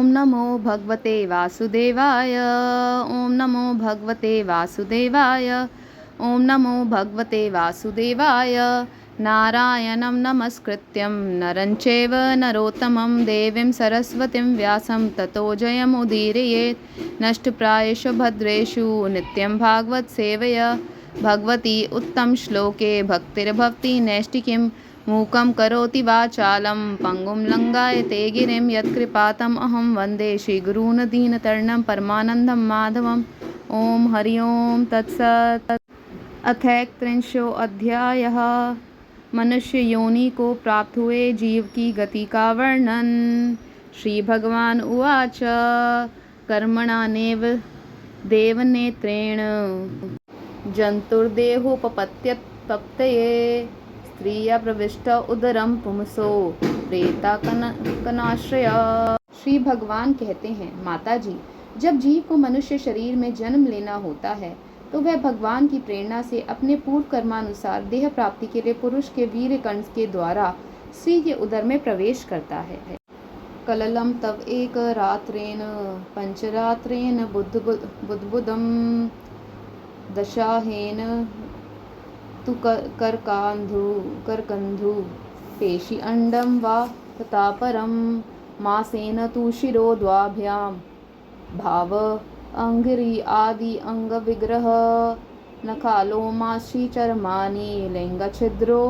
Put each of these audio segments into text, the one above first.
नमो भगवते वासुदेवाय। ओम नमो भगवते वासुदेवाय। ओम नमो भगवते वासुदेवाय। नारायणं नमस्कृत्यं नरं चैव नरोत्तमं देवीं सरस्वतीं व्यासं ततो जयमुदीरयेत्। नष्टप्रायेषु भद्रेषु नित्यं भागवत सेवया भगवती उत्तम श्लोके भक्तिर्भवति नैष्टिकीम्। मूकं करोति वाचालं पंगुं लंघयते गिरिं यत्कृपातम् अहं वन्दे श्रीगुरून् दीनतरणं परमानन्दं माधवम्। ओम हरि ओम तत्सत्। अथैकत्रिंशोऽध्यायः। मनुष्य योनि को प्राप्त हुए जीव की गति का वर्णन। श्री भगवान उवाच कर्मणानेव देवनेत्रेण जन्तुर्देहोपपत्तये स्त्रिया प्रविष्ट उदरम पुंसो प्रेता कनाश्रया। श्री भगवान कहते हैं, माता जी, जब जीव को मनुष्य शरीर में जन्म लेना होता है तो वह भगवान की प्रेरणा से अपने पूर्व कर्मानुसार देह प्राप्ति के लिए पुरुष के वीर्य कंठ के द्वारा स्त्री के उदर में प्रवेश करता है। कललम तव एक रात्रेण पंचरात्रेण बुद्बुदम दशाहेन तु करकंधु पेशी अंडम वा तथा परम मासेन तु शिरो द्वाभ्याम भाव अंगिरी आदि अंग विग्रह नखालो माशी चर्मानि लिंग छिद्रो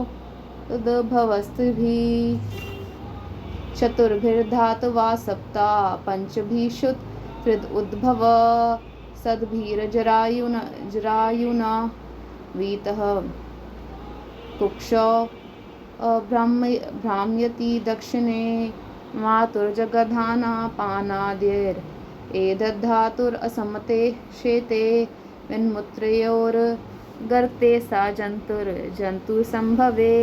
तद्भवस्त्रिभिः चतुर्भिर्धातवा सप्ता पंचभिषुत त्रिद उद्भव सद्भिर्जरायुना वीतः कुक्षौ भ्राम्यति दक्षिणे मातुर्जगधाना पानाद्यैर् एतद्धातुरसमते शेते विन्मुत्रयोर्गर्ते सा जन्तुसम्भवे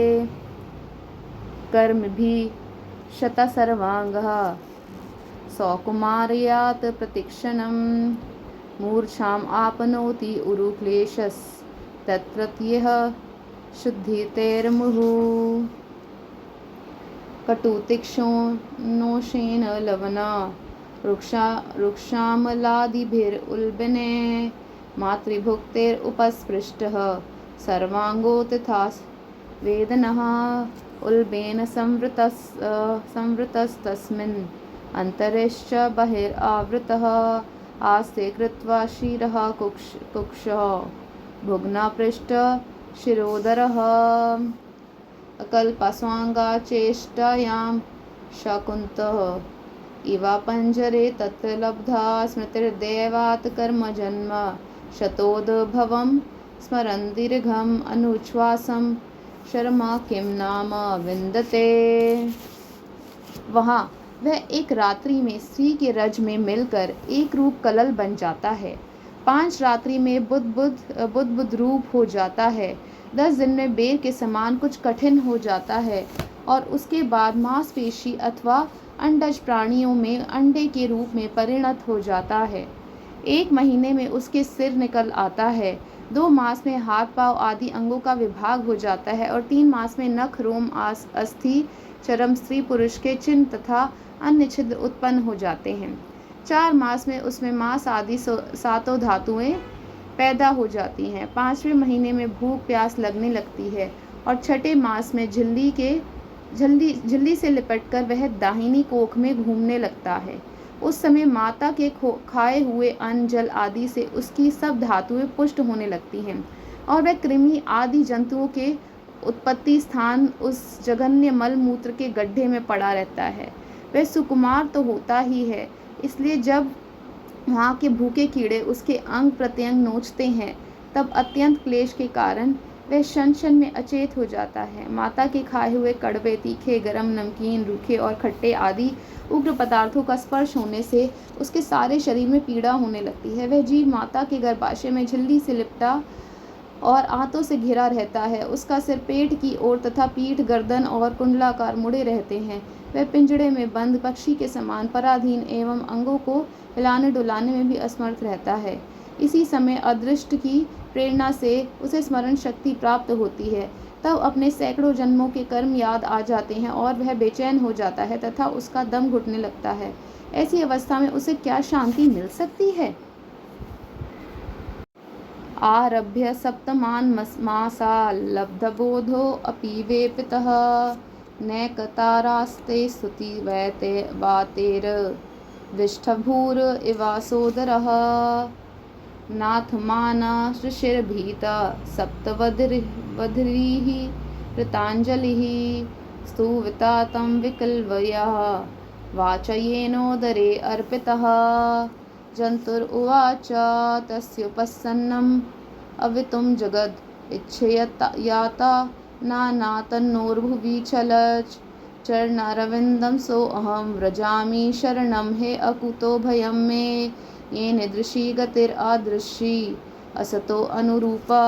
कर्मभिः शतसर्वाङ्गः सौकुमार्यात् प्रतिक्षणं मूर्छाम् आपनोति उरुक्लेशस्तत्प्रत्ययः शुद्धितेर्मुहुः कटुतीक्ष्णोषेण लवना रुक्षामलादिभिरुल्बणे मातृभुक्तेरुपस्पृष्टः सर्वाङ्गो तथा वेदनः उल्बेन संवृतस्तस्मिन् अन्तरेश्च बहिरावृतः आस्ते कृत्वा शिरः कुक्षः भुग्ना पृष्ठ शिरोदरः अकल्पास्वाङ्गाचेष्टायां शकुन्तः इवा पञ्जरे तत्र लब्धा स्मृतिर्दैवात् कर्मजन्म शतोद्भवं स्मरन् दीर्घम् अनुच्छ्वासं शर्मा किं नाम विन्दते। वहाँ वह एक रात्रि में स्त्री के रज में मिलकर एक रूप कलल बन जाता है, 5 रात्रि में बुद्ध रूप हो जाता है, 10 दिन में बेर के समान कुछ कठिन हो जाता है और उसके बाद मांसपेशी अथवा अंडज प्राणियों में अंडे के रूप में परिणत हो जाता है। 1 महीने में उसके सिर निकल आता है, 2 मास में हाथ पांव आदि अंगों का विभाग हो जाता है और 3 मास में नख रोम अस्थि चर्म स्त्री पुरुष के चिन्ह तथा अन्य छिद्र उत्पन्न हो जाते हैं। 4 मास में उसमें मांस आदि 7 धातुएं पैदा हो जाती हैं। 5वें महीने में भूख प्यास लगने लगती है और 6ठे मास में झिल्ली से लिपटकर वह दाहिनी कोख में घूमने लगता है। उस समय माता के खाए हुए अन्न जल आदि से उसकी सब धातुएं पुष्ट होने लगती हैं और वह कृमि आदि जंतुओं के उत्पत्ति स्थान उस जघन्य मल मूत्र के गड्ढे में पड़ा रहता है। वह सुकुमार तो होता ही है, इसलिए जब वहाँ के भूखे कीड़े उसके अंग प्रत्यंग नोचते हैं तब अत्यंत क्लेश के कारण वह क्षण में अचेत हो जाता है। माता के खाए हुए कड़वे, तीखे, गरम, नमकीन, रूखे और खट्टे आदि उग्र पदार्थों का स्पर्श होने से उसके सारे शरीर में पीड़ा होने लगती है। वह जीव माता के गर्भाशय में झिल्ली से लिपटा और आंतों से घिरा रहता है। उसका सिर पेट की ओर तथा पीठ, गर्दन और कुंडलाकार मुड़े रहते हैं। वह पिंजड़े में बंद पक्षी के समान पराधीन एवं अंगों को हिलाने डुलाने में भी असमर्थ रहता है। इसी समय अदृष्ट की प्रेरणा से उसे स्मरण शक्ति प्राप्त होती है। तब अपने सैकड़ों जन्मों के कर्म याद आ जाते हैं और वह बेचैन हो जाता है तथा उसका दम घुटने लगता है। ऐसी अवस्था में उसे क्या शांति मिल सकती है? आरभ्य सप्तमान् मासा लब्धबोधो अपि वेपितः नैकतारास्ते स्तुतिवैते वातेर्विष्ठभूर इवासोदरः नाथमाना शिशिरभीता सप्तवध्रीः कृताञ्जलिः स्तुविता तं विकल्वयः वाचयेनोदरे अर्पितः जन्तुरुवाच तस्योपसन्नम् अवितुं जगद् इच्छेयाता नानातन्नोर्भुवि चलच् चरणारविन्दं सोऽहं व्रजामि शरणं हे अकुतो भयं मे येन दृशी गतिरादृशी असतो अनुरूपा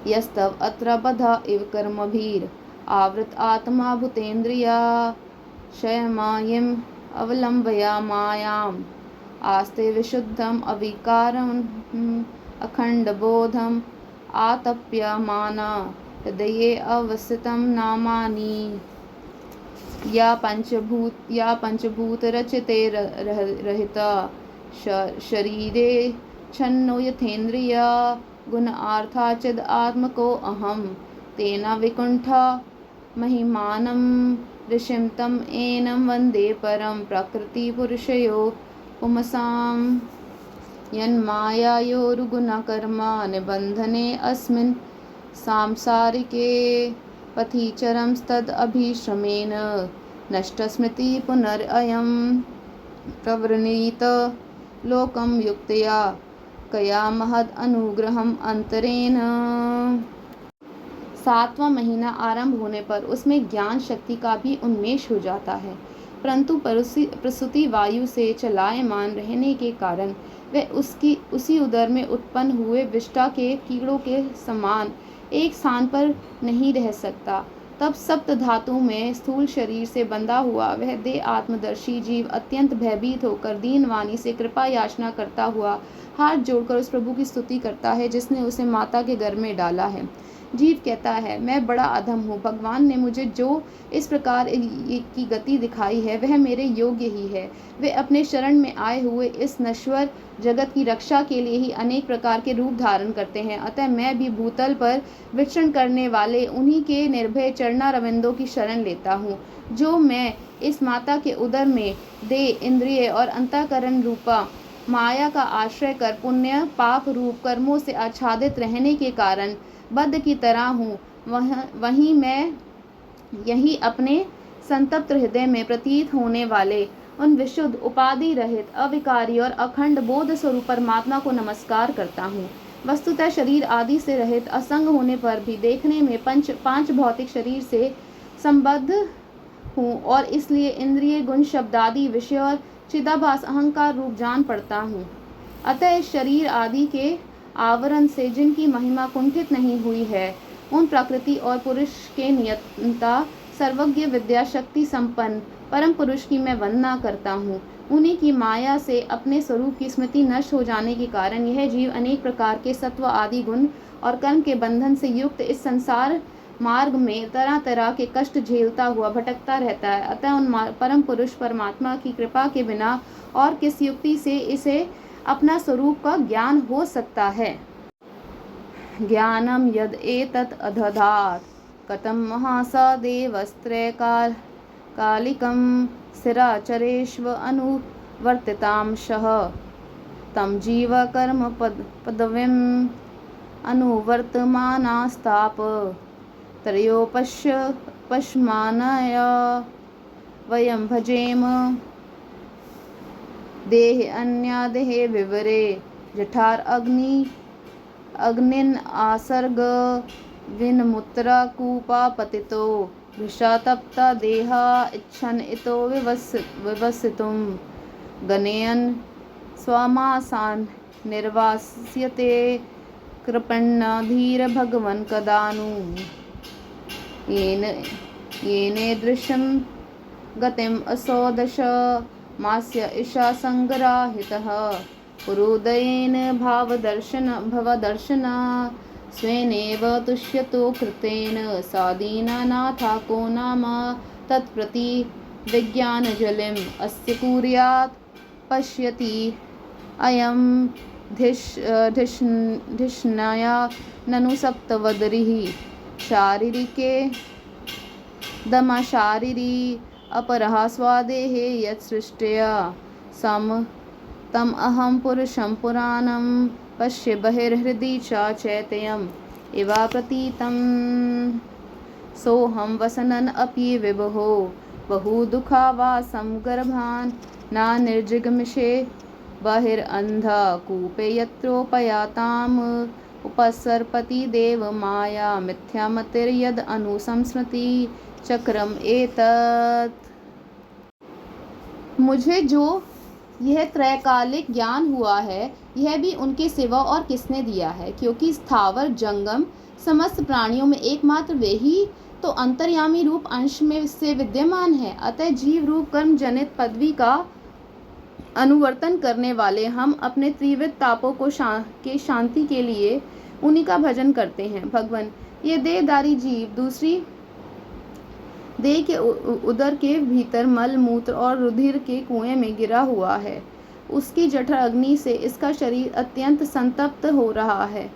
यस्तव अत्र बधा इव कर्मभिर् आवृत आत्मा भूतेन्द्रिया क्षयमायिम् अवलम्बया मायाम् आस्ते विशुद्धम् अविकारम् अखण्डबोधम् आतप्यमाना हृदये अवस्थितं नामानि या पंचभूतरचिते रहिता शरीरे छन्नो यथेन्द्रिया गुण आर्थाचिद आत्मको अहम तेन विकुण्ठा महिमानं ऋषिं तम एनं वन्दे परं प्रकृतिपुरुषयो पुंसां यन्मायायोरुगुणकर्मा निबन्धने अस्मिन् सांसारिके पथि चरंस्तदभिश्रमेण नष्टस्मृति पुनरयं प्रवृणीत लोकं युक्तया कया महद अनुग्रहम अंतरेण। 7वां महीना आरंभ होने पर उसमें ज्ञान शक्ति का भी उन्मेष हो जाता है, परंतु प्रसूति वायु से चलायमान रहने के कारण वह उसी उदर में उत्पन्न हुए विष्ठा के कीड़ों के समान एक स्थान पर नहीं रह सकता। तब सप्त धातु में स्थूल शरीर से बंधा हुआ वह देह आत्मदर्शी जीव अत्यंत भयभीत होकर दीन वाणी से कृपा याचना करता हुआ हाथ जोड़कर उस प्रभु की स्तुति करता है जिसने उसे माता के गर्भ में डाला है। जीव कहता है, मैं बड़ा अधम हूँ, भगवान ने मुझे जो इस प्रकार की गति दिखाई है वह मेरे योग्य ही है। वे अपने शरण में आए हुए इस नश्वर जगत की रक्षा के लिए ही अनेक प्रकार के रूप धारण करते हैं, अतः मैं भी भूतल पर विचरण करने वाले उन्हीं के निर्भय चरणारविंदों की शरण लेता हूँ, जो मैं इस माता के उदर में देह, इंद्रिय और अंतःकरण रूपा माया का आश्रय कर पुण्य पाप रूप कर्मों से आच्छादित रहने के कारण बद्ध की तरह हूँ। वहीं मैं यही अपने संतप्त हृदय में प्रतीत होने वाले उन विशुद्ध उपाधि रहित अविकारी और अखंड बोध स्वरूप परमात्मा को नमस्कार करता हूँ। वस्तुतः शरीर आदि से रहित असंग होने पर भी देखने में पांच भौतिक शरीर से संबद्ध हूँ और इसलिए इंद्रिय गुण शब्दादि विषय और चिदाभास अहंकार रूप जान पड़ता हूँ। अतः इस शरीर आदि के आवरण से जिनकी महिमा कुंठित नहीं हुई है, उन प्रकृति और पुरुष के नियंता सर्वज्ञ विद्या शक्ति संपन्न परम पुरुष की मैं वंदना करता हूँ। उन्हीं की माया से अपने स्वरूप की स्मृति नष्ट हो जाने के कारण यह जीव अनेक प्रकार के सत्व आदि गुण और कर्म के बंधन से युक्त इस संसार मार्ग में तरह तरह के कष्ट झेलता हुआ भटकता रहता है। अतः उन परम पुरुष परमात्मा की कृपा के बिना और किस युक्ति से इसे अपना स्वरूप का ज्ञान हो सकता है। ज्ञानम यद एतत् अदधात् कथम महासदेवस्त्रैकाल कालिकं स्थिराचरेष्व अनुवर्तितांशः तं जीव कर्म पदवीम् अनुवर्तमानास्ताप त्रयोपश्यमानाय वयं भजेम देह अन्यादेह विवरे जठार अग्निन आसर्ग विनमुत्रा कूपा पतितो भृशातप्ता देहा इच्छन इतो विवसितुं गणयन् स्वमासान् निर्वास्यते कृपण्णधीर भगवन् कदानु येनेदृशं गतिम् असोदश मास्य ईशा संग्राहितः पुरोदयेन भवदर्शन स्वेनेव तुष्यतो कृतेन सादीना नाथा को नाम तत्प्रति विज्ञानजलिम् अस्य कुर्यात् पश्यति अयं धिष्णया ननु सप्तवदरिः शारीरिके दमशारीरी अपरः स्वादेः यत्सृष्ट्या सम तम अहं पुरुषं पुराणं पश्य बहिर्हृदि च चैत्यम् इवा प्रतीतं सोऽहं वसनन् अपि विभुः बहु दुःखावासं गर्भान् न निर्जिगमिषे बहिरन्धकूपे यत्रोपयाताम् उपसर्पति देव माया मिथ्यामतिर्यद् अनुसंस्मृति चक्रम एतत्। मुझे जो यह त्रैकालिक ज्ञान हुआ है यह भी उनके सिवा और किसने दिया है, क्योंकि स्थावर जंगम समस्त प्राणियों में एकमात्र वे ही तो अंतर्यामी रूप अंश में से विद्यमान है। अतः जीव रूप कर्म जनित पदवी का अनुवर्तन करने वाले हम अपने त्रिविध तापों को शांति के लिए उन्हीं का भजन करते हैं। भगवान, ये देहधारी जीव दूसरी देह के उदर के भीतर मल मूत्र और रुधिर के कुएं में गिरा हुआ है। उसकी जठर अग्नि से इसका शरीर अत्यंत संतप्त हो रहा है।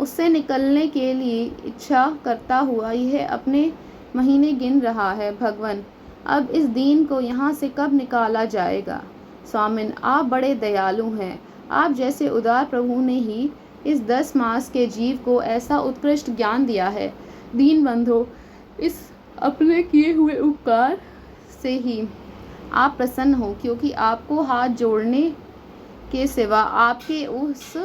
उससे निकलने के लिए इच्छा करता हुआ यह अपने महीने गिन रहा है। भगवान, अब इस दीन को यहाँ से कब निकाला जाएगा? स्वामिन, आप बड़े दयालु हैं। आप जैसे उदार प्रभु ने ही इस 10 मास के जीव को ऐसा उत्कृष्ट ज्ञान दिया है। दीन बंधो, इस अपने किए हुए उपकार से ही आप प्रसन्न हो, क्योंकि आपको हाथ जोड़ने के सिवा आपके उस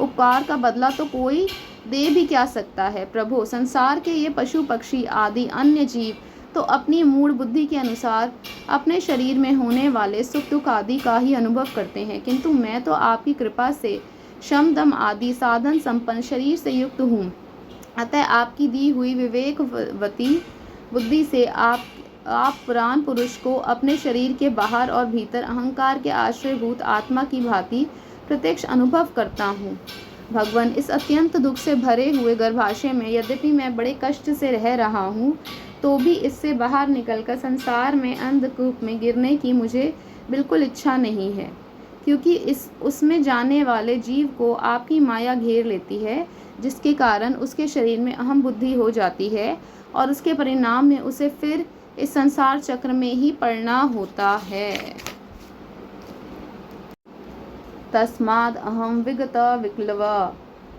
उपकार का बदला तो कोई दे भी क्या सकता है। प्रभु, संसार के ये पशु पक्षी आदि अन्य जीव तो अपनी मूढ़ बुद्धि के अनुसार अपने शरीर में होने वाले सुख दुख आदि का ही अनुभव करते हैं, किंतु मैं तो आपकी कृपा से शम दम आदि साधन संपन्न शरीर से युक्त हूँ। अतः आपकी दी हुई विवेकवती बुद्धि से आप पुराण पुरुष को अपने शरीर के बाहर और भीतर अहंकार के आश्रयभूत आत्मा की भांति प्रत्यक्ष अनुभव करता हूँ। भगवान, इस अत्यंत दुख से भरे हुए गर्भाशय में यद्यपि मैं बड़े कष्ट से रह रहा हूँ, तो भी इससे बाहर निकलकर संसार में अंधकूप में गिरने की मुझे बिल्कुल इच्छा नहीं है, क्योंकि उसमें जाने वाले जीव को आपकी माया घेर लेती है, जिसके कारण उसके शरीर में अहम बुद्धि हो जाती है और उसके परिणाम में उसे फिर इस संसार चक्र में ही पड़ना होता है। तस्माद् अहं विगत विक्लव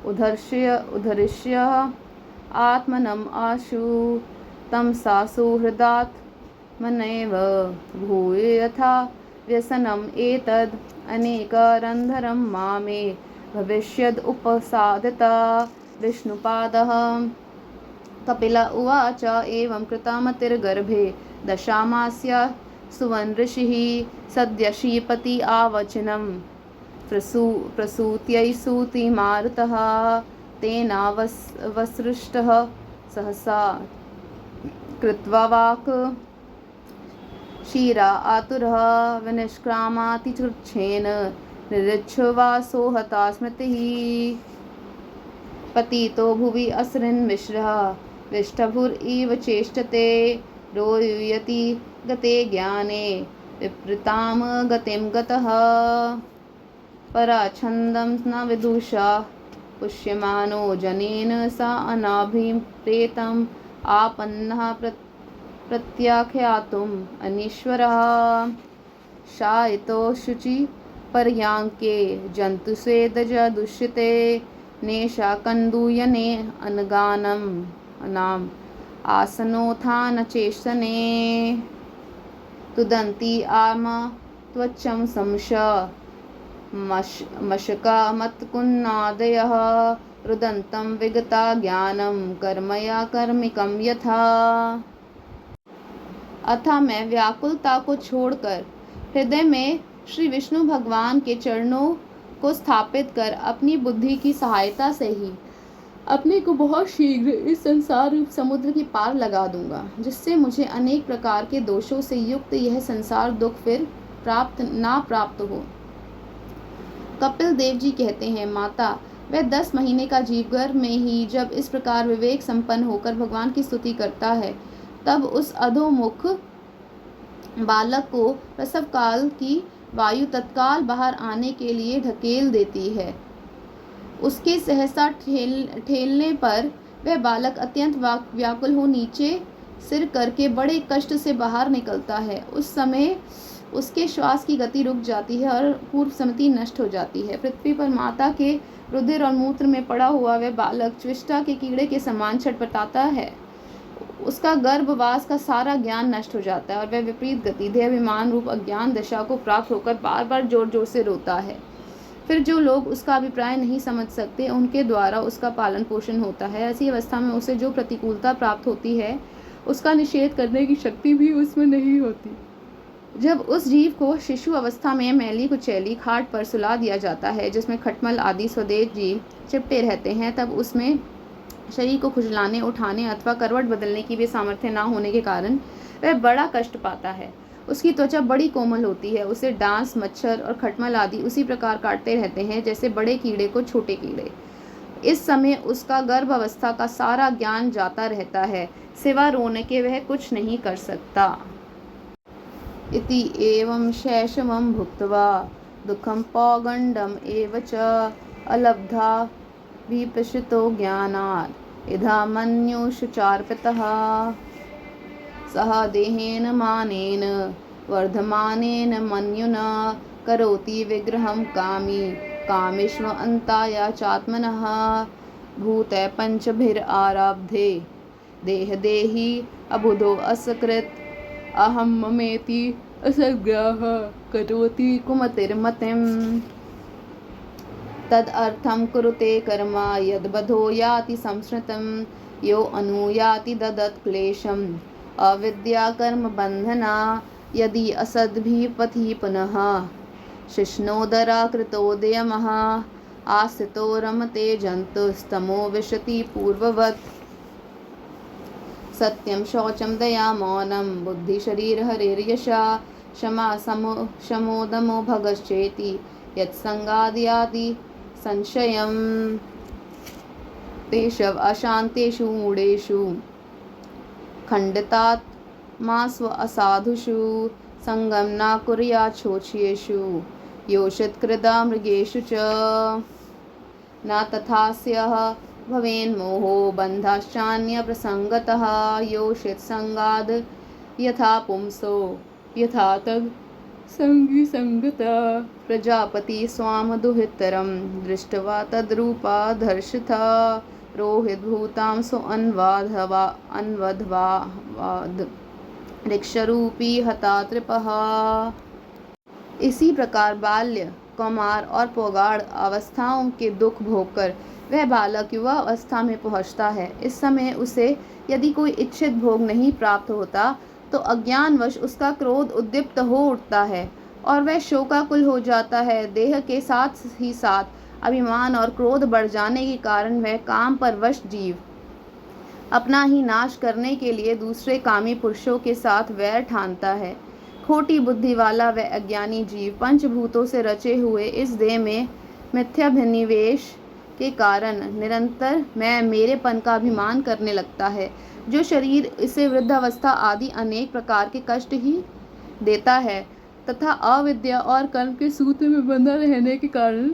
उद्धरिष्य आत्मनम् आशु तं सा सुहृदात्मनैव भूय यथा व्यसनम् एतद् अनेकरन्ध्रं मामे भविष्यद् उपसादिता विष्णुपादः। कपिल उवाच एवं कृतामतिर्गर्भे दशामास्य सुवनऋषिः सद्य श्रीपति आवचनं प्रसूत्यै मारुतः तेनावसृष्टः सहसा कृत्वा वाक् क्षीरा आतुरः विनिष्क्रामातिचुच्छेन निरच्छवासो हता स्मृतिः। पतितो भुवि असृन् मिश्रः विष्टभुरिव चेष्टते रोयति गते ज्ञाने विपरीतां गतिं गतः। पराच्छन्दं न विदुषा पुष्यमानो जनेन सा अनाभिप्रेतम् आपन्नः प्रत्याख्यातुम् अनीश्वरः। शायितो शुचि पर्याङ्के जन्तुस्वेदज दुष्यते नेशा कन्दूयने अनगानम् अनाम आसनोत्थान चेष्टने तुदन्ति आम त्वचं संश मशका मत्कुन्नादयः रुदन्तं विगता ज्ञानं कर्मया कर्मिकं यथा। अतः मैं व्याकुलता को छोड़कर हृदय में श्री विष्णु भगवान के चरणों को स्थापित कर अपनी बुद्धि की सहायता से ही अपने को बहुत शीघ्र इस संसार रूप समुद्र की पार लगा दूंगा, जिससे मुझे अनेक प्रकार के दोषों से युक्त यह संसार दुख फिर प्राप्त हो। कपिल देव जी कहते हैं, माता, वह 10 महीने का जीवगर्भ में ही जब इस प्रकार विवेक संपन्न होकर भगवान की स्तुति करता है, तब उस अधोमुख बालक को प्रसव काल की वायु तत्काल बाहर आने के लिए ढकेल देती है। उसके सहसा ठेलने पर वह बालक अत्यंत व्याकुल हो नीचे सिर करके बड़े कष्ट से बाहर निकलता है। उस समय उसके श्वास की गति रुक जाती है और पूर्व सम्मति नष्ट हो जाती है। पृथ्वी पर माता के रुधिर और मूत्र में पड़ा हुआ वह बालक च्विष्टा के कीड़े के समान छटपटाता है। उसका गर्भवास का सारा ज्ञान नष्ट हो जाता है और वह विपरीत गति देहाभिमान रूप अज्ञान दशा को प्राप्त होकर बार बार जोर जोर से रोता है। फिर जो लोग उसका अभिप्राय नहीं समझ सकते उनके द्वारा उसका पालन पोषण होता है। ऐसी अवस्था में उसे जो प्रतिकूलता प्राप्त होती है उसका निषेध करने की शक्ति भी उसमें नहीं होती। जब उस जीव को शिशु अवस्था में मैली कुचैली खाट पर सुला दिया जाता है जिसमें खटमल आदि स्वदेश जीव चिपटे रहते हैं, तब उसमें शरीर को खुजलाने उठाने अथवा करवट बदलने की भी सामर्थ्य न होने के कारण वह बड़ा कष्ट पाता है। उसकी त्वचा बड़ी कोमल होती है। उसे डांस मच्छर और खटमल आदि उसी प्रकार काटते रहते हैं जैसे बड़े कीड़े को छोटे कीड़े। इस समय उसका गर्भ अवस्था का सारा ज्ञान जाता रहता है, सिवा रोने के वह कुछ नहीं कर सकता। इति एवं शैशवं भुक्त्वा दुःखं पौगण्डम् एव च अलब्धा विप्रशितो ज्ञानात् इधा मन्युषुचार्पितः सह देहेन मानेन वर्धमानेन मन्युना करोति विग्रहं कामी कामेष्व अन्ताया चात्मनः भूते पंचभिरारब्धे देह देहि अबुधो असकृत अहम ममेति असग्राह करोति कुमतिर्मतिम् तद अर्थम कुरुते कर्मा यद्बधो याति संस्मृतं यो अनुयाति ददत् क्लेशम् अविद्या कर्म बंधना यदि असद्भिः पथि पुनः शिष्णोदरा कृतोदयमः आस्थितो रमते जन्तुस्तमो विशति पूर्ववत् सत्यं शौचं दया मौनं बुद्धि शरीर हरेर्यशा क्षमा शमोदमो भगश्चेति यत्संगाद्यादि संशयं तेषव अशान्तेषु मूढेषु खण्डितात्मास्व असाधुषु संगम न कुर्यात् शोच्येषु योषितकृदा मृगेषु च न तथास्यः भवेन्मोहो बन्धाश्चान्य प्रसंगतः योषित संगाद यथा पुंसो यथा तद् संगी संगता प्रजापति स्वाम दुहितरं दृष्ट्वा तद्रूपा धर्षिता रोहित भूतां सो अन्वध्वाद ऋक्षरूपी हता त्रिपः। इसी प्रकार बाल्य कौमार और पौगाड़ अवस्थाओं के दुख भोगकर वह बालक युवा अवस्था में पहुंचता है। इस समय उसे यदि कोई इच्छित भोग नहीं प्राप्त होता तो अज्ञानवश उसका क्रोध उद्दीप्त हो उठता है और वह शोकाकुल हो जाता है। देह के साथ ही साथ अभिमान और क्रोध बढ़ जाने के कारण वह काम पर वश जीव अपना ही नाश करने के लिए दूसरे कामी पुरुषों के साथ वैर ठानता है। खोटी बुद्धि वाला वह अज्ञानी जीव पंचभूतों से रचे हुए इस देह में मिथ्याभिनिवेश के कारण निरंतर मैं मेरेपन का अभिमान करने लगता है। जो शरीर इसे वृद्धावस्था आदि अनेक प्रकार के कष्ट ही देता है तथा अविद्या और कर्म के सूत्र में बंधा रहने के कारण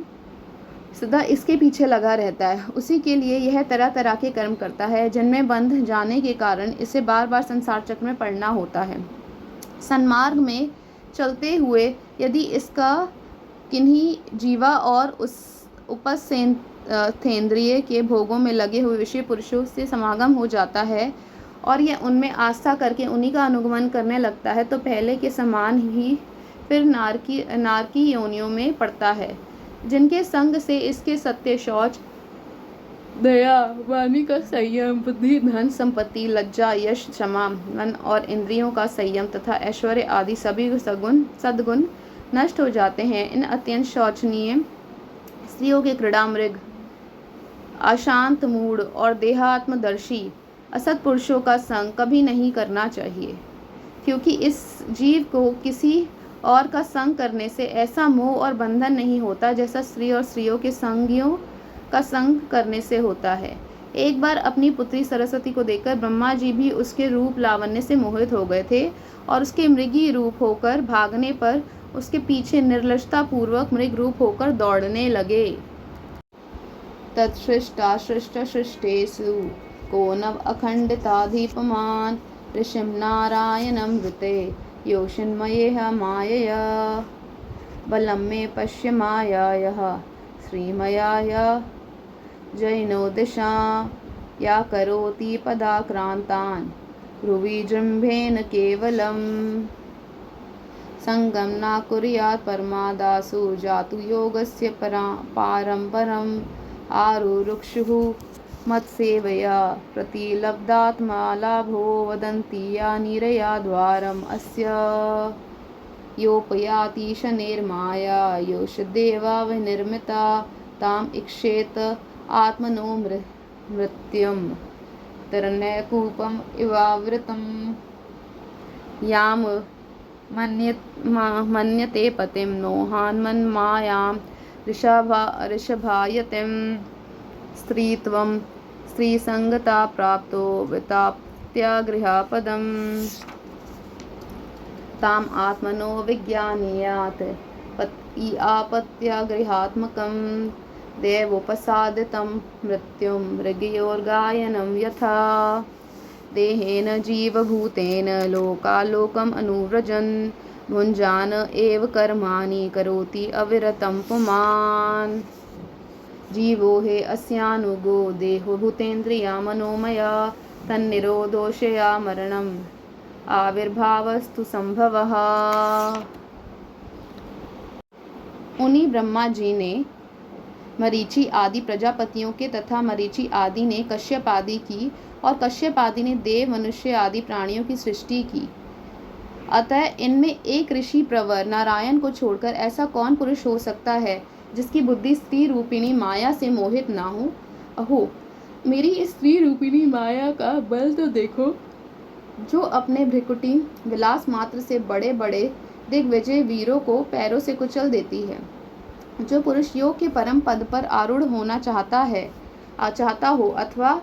सदा इसके पीछे लगा रहता है, उसी के लिए यह तरह तरह के कर्म करता है जिनमें बंध जाने के कारण इसे बार बार संसार चक्र में पड़ना होता है। सन्मार्ग में चलते हुए यदि इसका किन्हीं जीवा और उस उपस्थेंद्रिय के भोगों में लगे हुए विषय पुरुषों से समागम हो जाता है और यह उनमें आस्था करके उन्हीं का अनुगमन करने लगता है तो पहले के समान ही फिर नारकी योनियों में पड़ता है, जिनके संग से इसके सत्य शौच दया वाणी का संयम बुद्धि धन संपत्ति लज्जा यश क्षमा मन और इंद्रियों का संयम तथा ऐश्वर्य आदि सभी सद्गुण नष्ट हो जाते हैं। इन अत्यंत शोचनीय स्त्रियों के क्रीड़ा मृग अशांत मूड और देहात्मदर्शी असत पुरुषों का संग कभी नहीं करना चाहिए, क्योंकि इस जीव को किसी और का संग करने से ऐसा मोह और बंधन नहीं होता जैसा स्त्री और स्त्रियों के संगियों का संग करने से होता है। एक बार अपनी पुत्री सरस्वती को देखकर ब्रह्मा जी भी उसके रूप लावण्य से मोहित हो गए थे और उसके मृगीय रूप होकर भागने पर उसके पीछे निर्लजता पूर्वक मृग रूप होकर दौड़ने लगे। तत्सृष्टासृष्टसृष्टेषु को नव अखण्डिताधिपमान् ऋषिं नारायणं वृते योषिन्मयेह मायया बलं मे पश्य मायायः श्रीमयाय जैनो दिशा या करोति पदाक्रान्तान् भ्रुवि जृम्भेन केवलम् संगम न कुर्यात् परमादासु जातु योगस्य पारम्परम् आरुरुक्षुः मत्सेवया प्रतिलब्धात्मा लाभो वदन्ति या निरया द्वारम् अस्य योपयाति शनेर्माया योषदेवा विनिर्मिता ताम् इक्षेत आत्मनो मृत्युम् तरण्यकूपम् इवावृतम् याम मन्यते पतिं नोहान्मन्मायां ऋषभायतिं स्त्रीत्वं स्त्रीसङ्गता प्राप्तो विताप्त्यागृहपदम् ताम् आत्मनो विज्ञानीयात् आपत्यागृहात्मकं देवोपसादितं मृत्युं मृगयोर्गायनं यथा देहेन जीवभूतेन लोकालोकम् अनुव्रजन् भुञ्जान एव कर्माणि करोति अविरतं पुमान् जीवो हि अस्यानुगो देहो भूतेन्द्रिया मनोमया तन्निरोधोषया मरणम् आविर्भावस्तु संभवः। उन्हीं ब्रह्मा जी ने मरीचि आदि प्रजापतियों के तथा मरीचि आदि ने कश्यप आदि की और कश्यप आदि ने देव मनुष्य आदि प्राणियों की सृष्टि की। अतः इनमें एक ऋषि प्रवर नारायण को छोड़कर ऐसा कौन पुरुष हो सकता है जिसकी बुद्धि स्त्री रूपिणी माया से मोहित ना हो। अहो, मेरी इस स्त्री रूपिणी माया का बल तो देखो, जो अपने भ्रिकुटी विलास मात्र से बड़े बड़े दिग्विजय वीरों को पैरों से कुचल देती है। जो पुरुष योग के परम पद पर आरूढ़ होना चाहता हो अथवा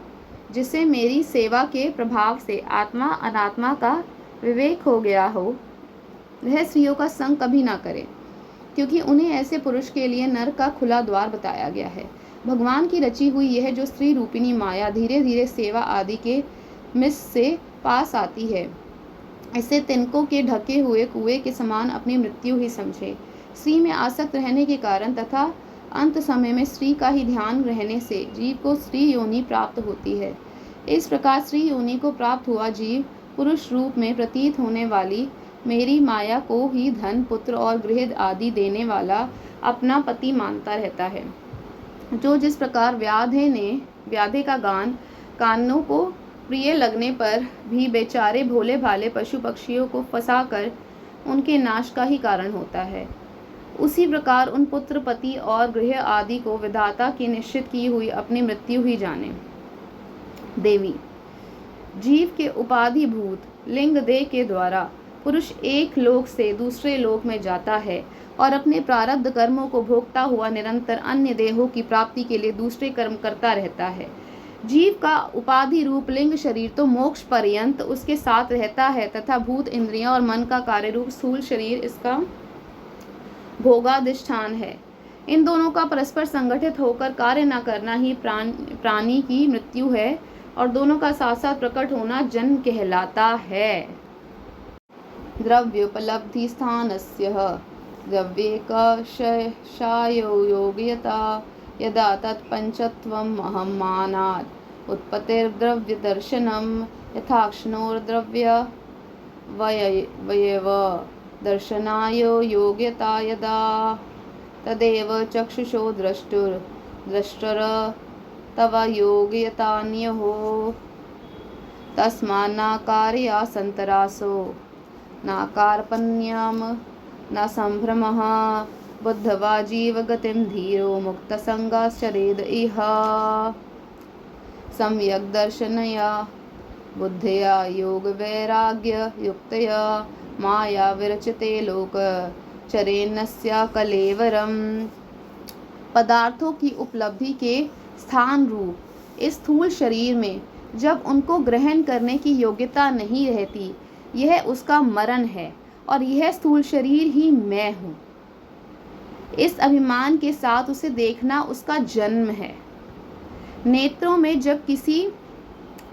जिसे मेरी सेवा के प्रभाव से आत्मा अनात्मा का विवेक हो गया हो, वह स्त्रियों का संग कभी ना करे, क्योंकि उन्हें ऐसे पुरुष के लिए नरक का खुला द्वार बताया गया है। भगवान की रची हुई यह जो स्त्री रूपिणी माया धीरे धीरे सेवा आदि के मिस से पास आती है, इसे तिनकों के ढके हुए कुएं के समान अपनी मृत्यु ही समझे। स्त्री में आसक्त रहने के कारण तथा अंत समय में स्त्री का ही ध्यान रहने से जीव को स्त्री योनि प्राप्त होती है। इस प्रकार स्त्री योनि को प्राप्त हुआ जीव पुरुष रूप में प्रतीत होने वाली मेरी माया को ही धन पुत्र और गृह आदि देने वाला अपना पति मानता रहता है। जो जिस प्रकार व्याधे का गान कानों को प्रिय लगने पर भी बेचारे भोले भाले पशु पक्षियों को फंसाकर उनके नाश का ही कारण होता है, उसी प्रकार उन पुत्र पति और गृह आदि को विधाता की निश्चित की हुई अपनी मृत्यु ही जाने। देवी, जीव के उपाधिभूत लिंग देह के द्वारा पुरुष एक लोक से दूसरे लोक में जाता है और अपने प्रारब्ध कर्मों को भोगता हुआ निरंतर अन्य देहों की प्राप्ति के लिए दूसरे कर्म करता रहता है। जीव का उपाधि रूप लिंग शरीर तो मोक्ष पर्यंत उसके साथ रहता है तथा भूत इंद्रियां और मन का कार्य रूप स्थूल शरीर इसका भोगाधिष्ठान है। इन दोनों का परस्पर संगठित होकर कार्य न करना ही प्राणी की मृत्यु है और दोनों का साथ साथ प्रकट होना जन्म कहलाता है। द्रव्योपलब्धि स्थानस्य द्रव्येकशायो योग्यता यदा तत्पंचत्वम् अहं मानात् उत्पत्तिर्द्रव्यदर्शनं यथाक्ष्णोर्द्रव्यवयव दर्शनाय योग्यता यदा तदेव चक्षुषो द्रष्टर तव योग्यतान्यहो तस्मान्नाकार्या सन्तरासो नाकार्पण्यं न सम्भ्रमः बुद्धवा जीवगतिं धीरो मुक्तसंगाश्चरेद इह सम्यक् दर्शनया बुद्धया योग वैराग्य युक्तया माया विरचिते लोक चरेन्नस्या कलेवरम। पदार्थों की उपलब्धि के स्थान रूप इस स्थूल शरीर में जब उनको ग्रहण करने की योग्यता नहीं रहती, यह उसका मरण है और यह स्थूल शरीर ही मैं हूँ। इस अभिमान के साथ उसे देखना उसका जन्म है। नेत्रों में जब किसी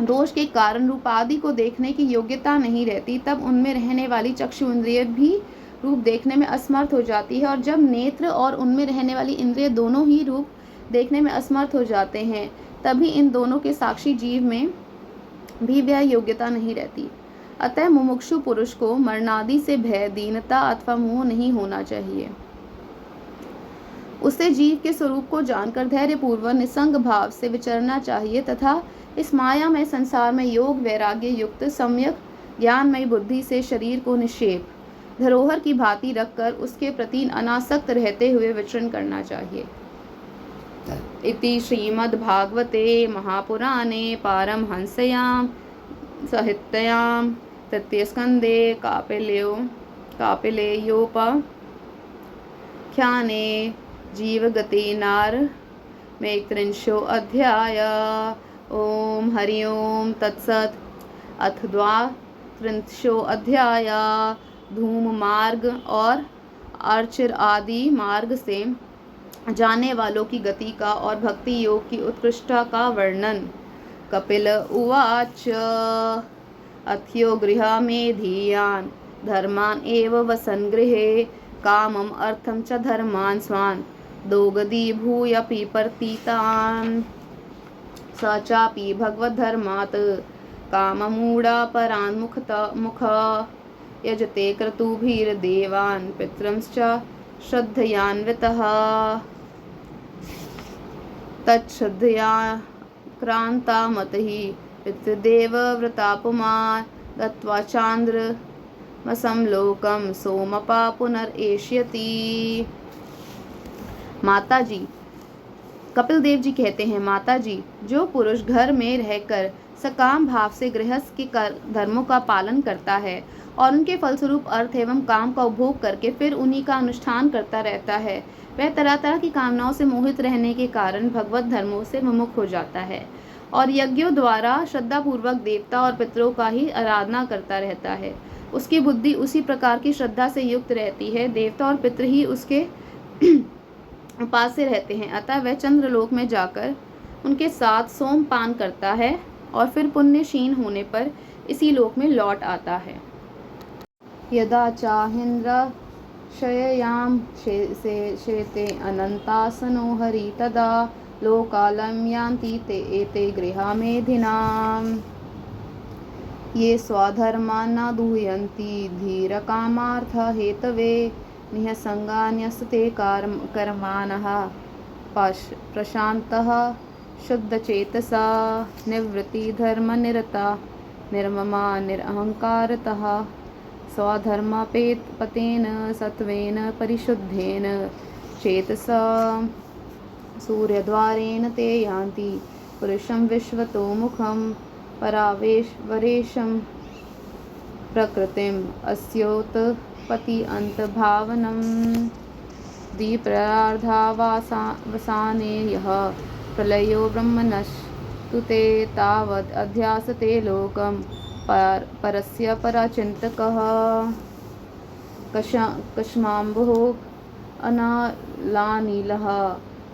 दोष के कारण रूपादि को देखने की योग्यता नहीं रहती, तब उनमें रहने वाली चक्षु इंद्रिय भी रूप देखने में असमर्थ हो जाती है, और जब नेत्र और उनमें रहने वाली इंद्रिय दोनों ही रूप देखने में असमर्थ हो जाते हैं, तभी इन दोनों के साक्षी जीव में भी वह योग्यता नहीं रहती। अतः मुमुक्षु पुरुष को मरणादि से भय, दीनता अथवा मोह नहीं होना चाहिए। उसे जीव के स्वरूप को जानकर धैर्य पूर्वक निसंग भाव से विचरना चाहिए तथा इस माया में संसार में योग वैराग्य युक्त सम्यक ज्ञानमयी बुद्धि से शरीर को निक्षेप धरोहर की भांति रखकर उसके प्रति अनासक्त रहते हुए विचरण करना चाहिए। इति श्रीमद्भागवते महापुराणे पारमहंस्यां संहितायां तृतीयस्कन्धे कापिलेयोपाख्याने जीवगतिनारमेकत्रिंशो अध्याय। ओम हरि ओम तत्सत्। अथ 32 अध्याय। धूम मार्ग और अर्चिर आदि मार्ग से जाने वालों की गति का और भक्ति योग की उत्कृष्टता का वर्णन। कपिल उवाच अथ्यो गृह मेधियान् धर्मान् एव वसन् गृहे कामम् अर्थं च धर्मान् स्वान् दोगदीभूय पीपर्तितान् स चापि भगवद्धर्मात् काममूढापरान् मुख यजते क्रतुभिर्देवान् पितरंश्च श्रद्धयान्वितः तच्छ्रद्धया क्रान्ता मतः पितृदेवव्रता पुमान् दत्त्वा चान्द्रमसं लोकं सोमपा पुनरेष्यति। माता जी, कपिल देव जी कहते हैं, माता जी, जो पुरुष घर में रहकर सकाम भाव से गृहस्थ के धर्मों का पालन करता है और उनके फलस्वरूप अर्थ एवं काम का उपभोग करके फिर उन्हीं का अनुष्ठान करता रहता है, वह तरह तरह की कामनाओं से मोहित रहने के कारण भगवत धर्मों से विमुख हो जाता है और यज्ञों द्वारा श्रद्धापूर्वक देवता और पितरों का ही आराधना करता रहता है। उसकी बुद्धि उसी प्रकार की श्रद्धा से युक्त रहती है, देवता और पितृ ही उसके उपास्य रहते हैं, अतः वह चंद्रलोक में जाकर उनके साथ सोमपान करता है और फिर पुण्य क्षीण होने पर इसी लोक में लौट आता है। यदा चाहेन्द्र शययाम शेते अनंतासनो हरि तदा लोकालम यान्ति ते एते गृहामेधिनाम् ये स्वधर्मा न दुह्यन्ति धीरकामार्थ हेतवे निःसंगान्यस्ते कर्माणः प्रशान्तः शुद्धचेतसा निवृत्तिधर्मनिरता निर्ममा निरहंकारतः स्वधर्मपतेन सत्वेन परिशुद्धेन चेतसा सूर्यद्वारेण ते यान्ति पुरुषं विश्वतो मुखं परावेशवरेशं प्रकृतिम् अस्योत्पत्ति अंतभावनं द्विप्रार्धावसाने यः प्रलयो ब्रह्मणस्तु ते तावद् अध्यासते लोकं परस्य पराचिन्तकः कश्माम्बुः अनालानीलः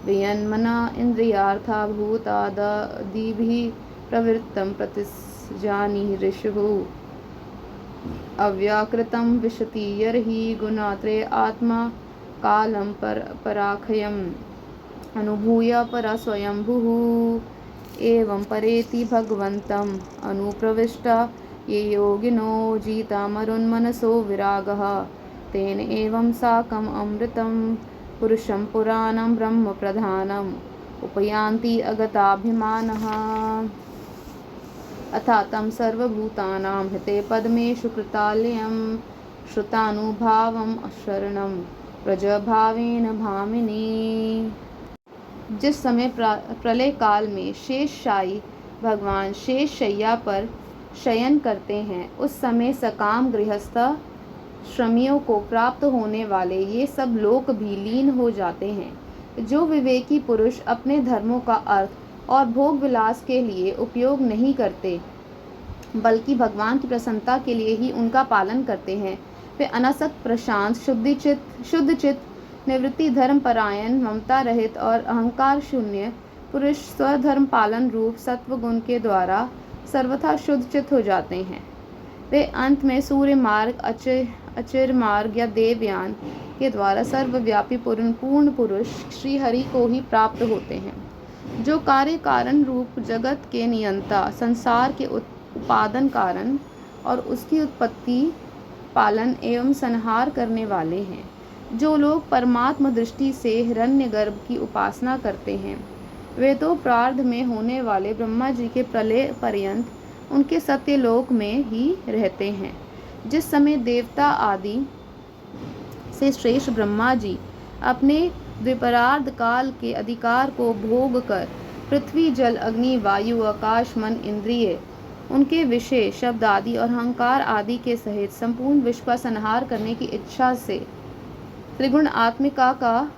वियन्मना इन्द्रियार्था भूतादिभिः प्रवृत्तं प्रतिजानीहि ऋषुः अव्याकृतं विशति यर्हि गुणात्रे आत्मा कालं पराखयम् अनुभूय परा स्वयंभुः एवं परेति भगवन्तम् अनुप्रविष्टा ये योगिनो जितामरुन्मनसो विरागः तेन एवं साकम् अमृतं पुरुषं पुराणं ब्रह्म प्रधानम् उपयान्ति अगताभिमानः अथातं सर्वभूतानां हिते पद्मेषु कृतालयं श्रुतानुभावं शरणं प्रजभावेन भामिनी। जिस समय प्रलय काल में शेषशायी भगवान शेष शैया पर शयन करते हैं, उस समय सकाम गृहस्थ श्रमियों को प्राप्त होने वाले ये सब लोक भी लीन हो जाते हैं। जो विवेकी पुरुष अपने धर्मों का अर्थ और भोग विलास के लिए उपयोग नहीं करते, बल्कि भगवान की प्रसन्नता के लिए ही उनका पालन करते हैं। वे अनासक्त, प्रशांत, शुद्ध चित्त, निवृत्ति धर्मपरायण, ममता रहित और अहंकार शून्य पुरुष स्वधर्म पालन रूप सत्व गुण के द्वारा सर्वथा शुद्ध चित्त हो जाते हैं। वे अंत में सूर्य मार्ग, अचिर मार्ग या देवयान के द्वारा सर्वव्यापी पूर्ण पुरुष श्री हरि को ही प्राप्त होते हैं, जो कार्य कारण रूप जगत के नियंता, संसार के उपादान कारण और उसकी उत्पत्ति, पालन एवं संहार करने वाले हैं। जो लोग परमात्मा दृष्टि से हिरण्यगर्भ की उपासना करते हैं, वे तो प्रारब्ध में होने वाले ब्रह्मा जी के प्रलय पर्यंत उनके सत्यलोक में ही रहते हैं। जिस समय देवता आदि से श्रेष्ठ ब्रह्मा जी अपने द्विपरार्ध काल के अधिकार को भोग कर पृथ्वी, जल, अग्नि, वायु, आकाश, मन, इंद्रिय, उनके विषय, शब्द आदि और अहंकार आदि के सहित संपूर्ण विश्व का संहार करने की इच्छा से त्रिगुण आत्मिका का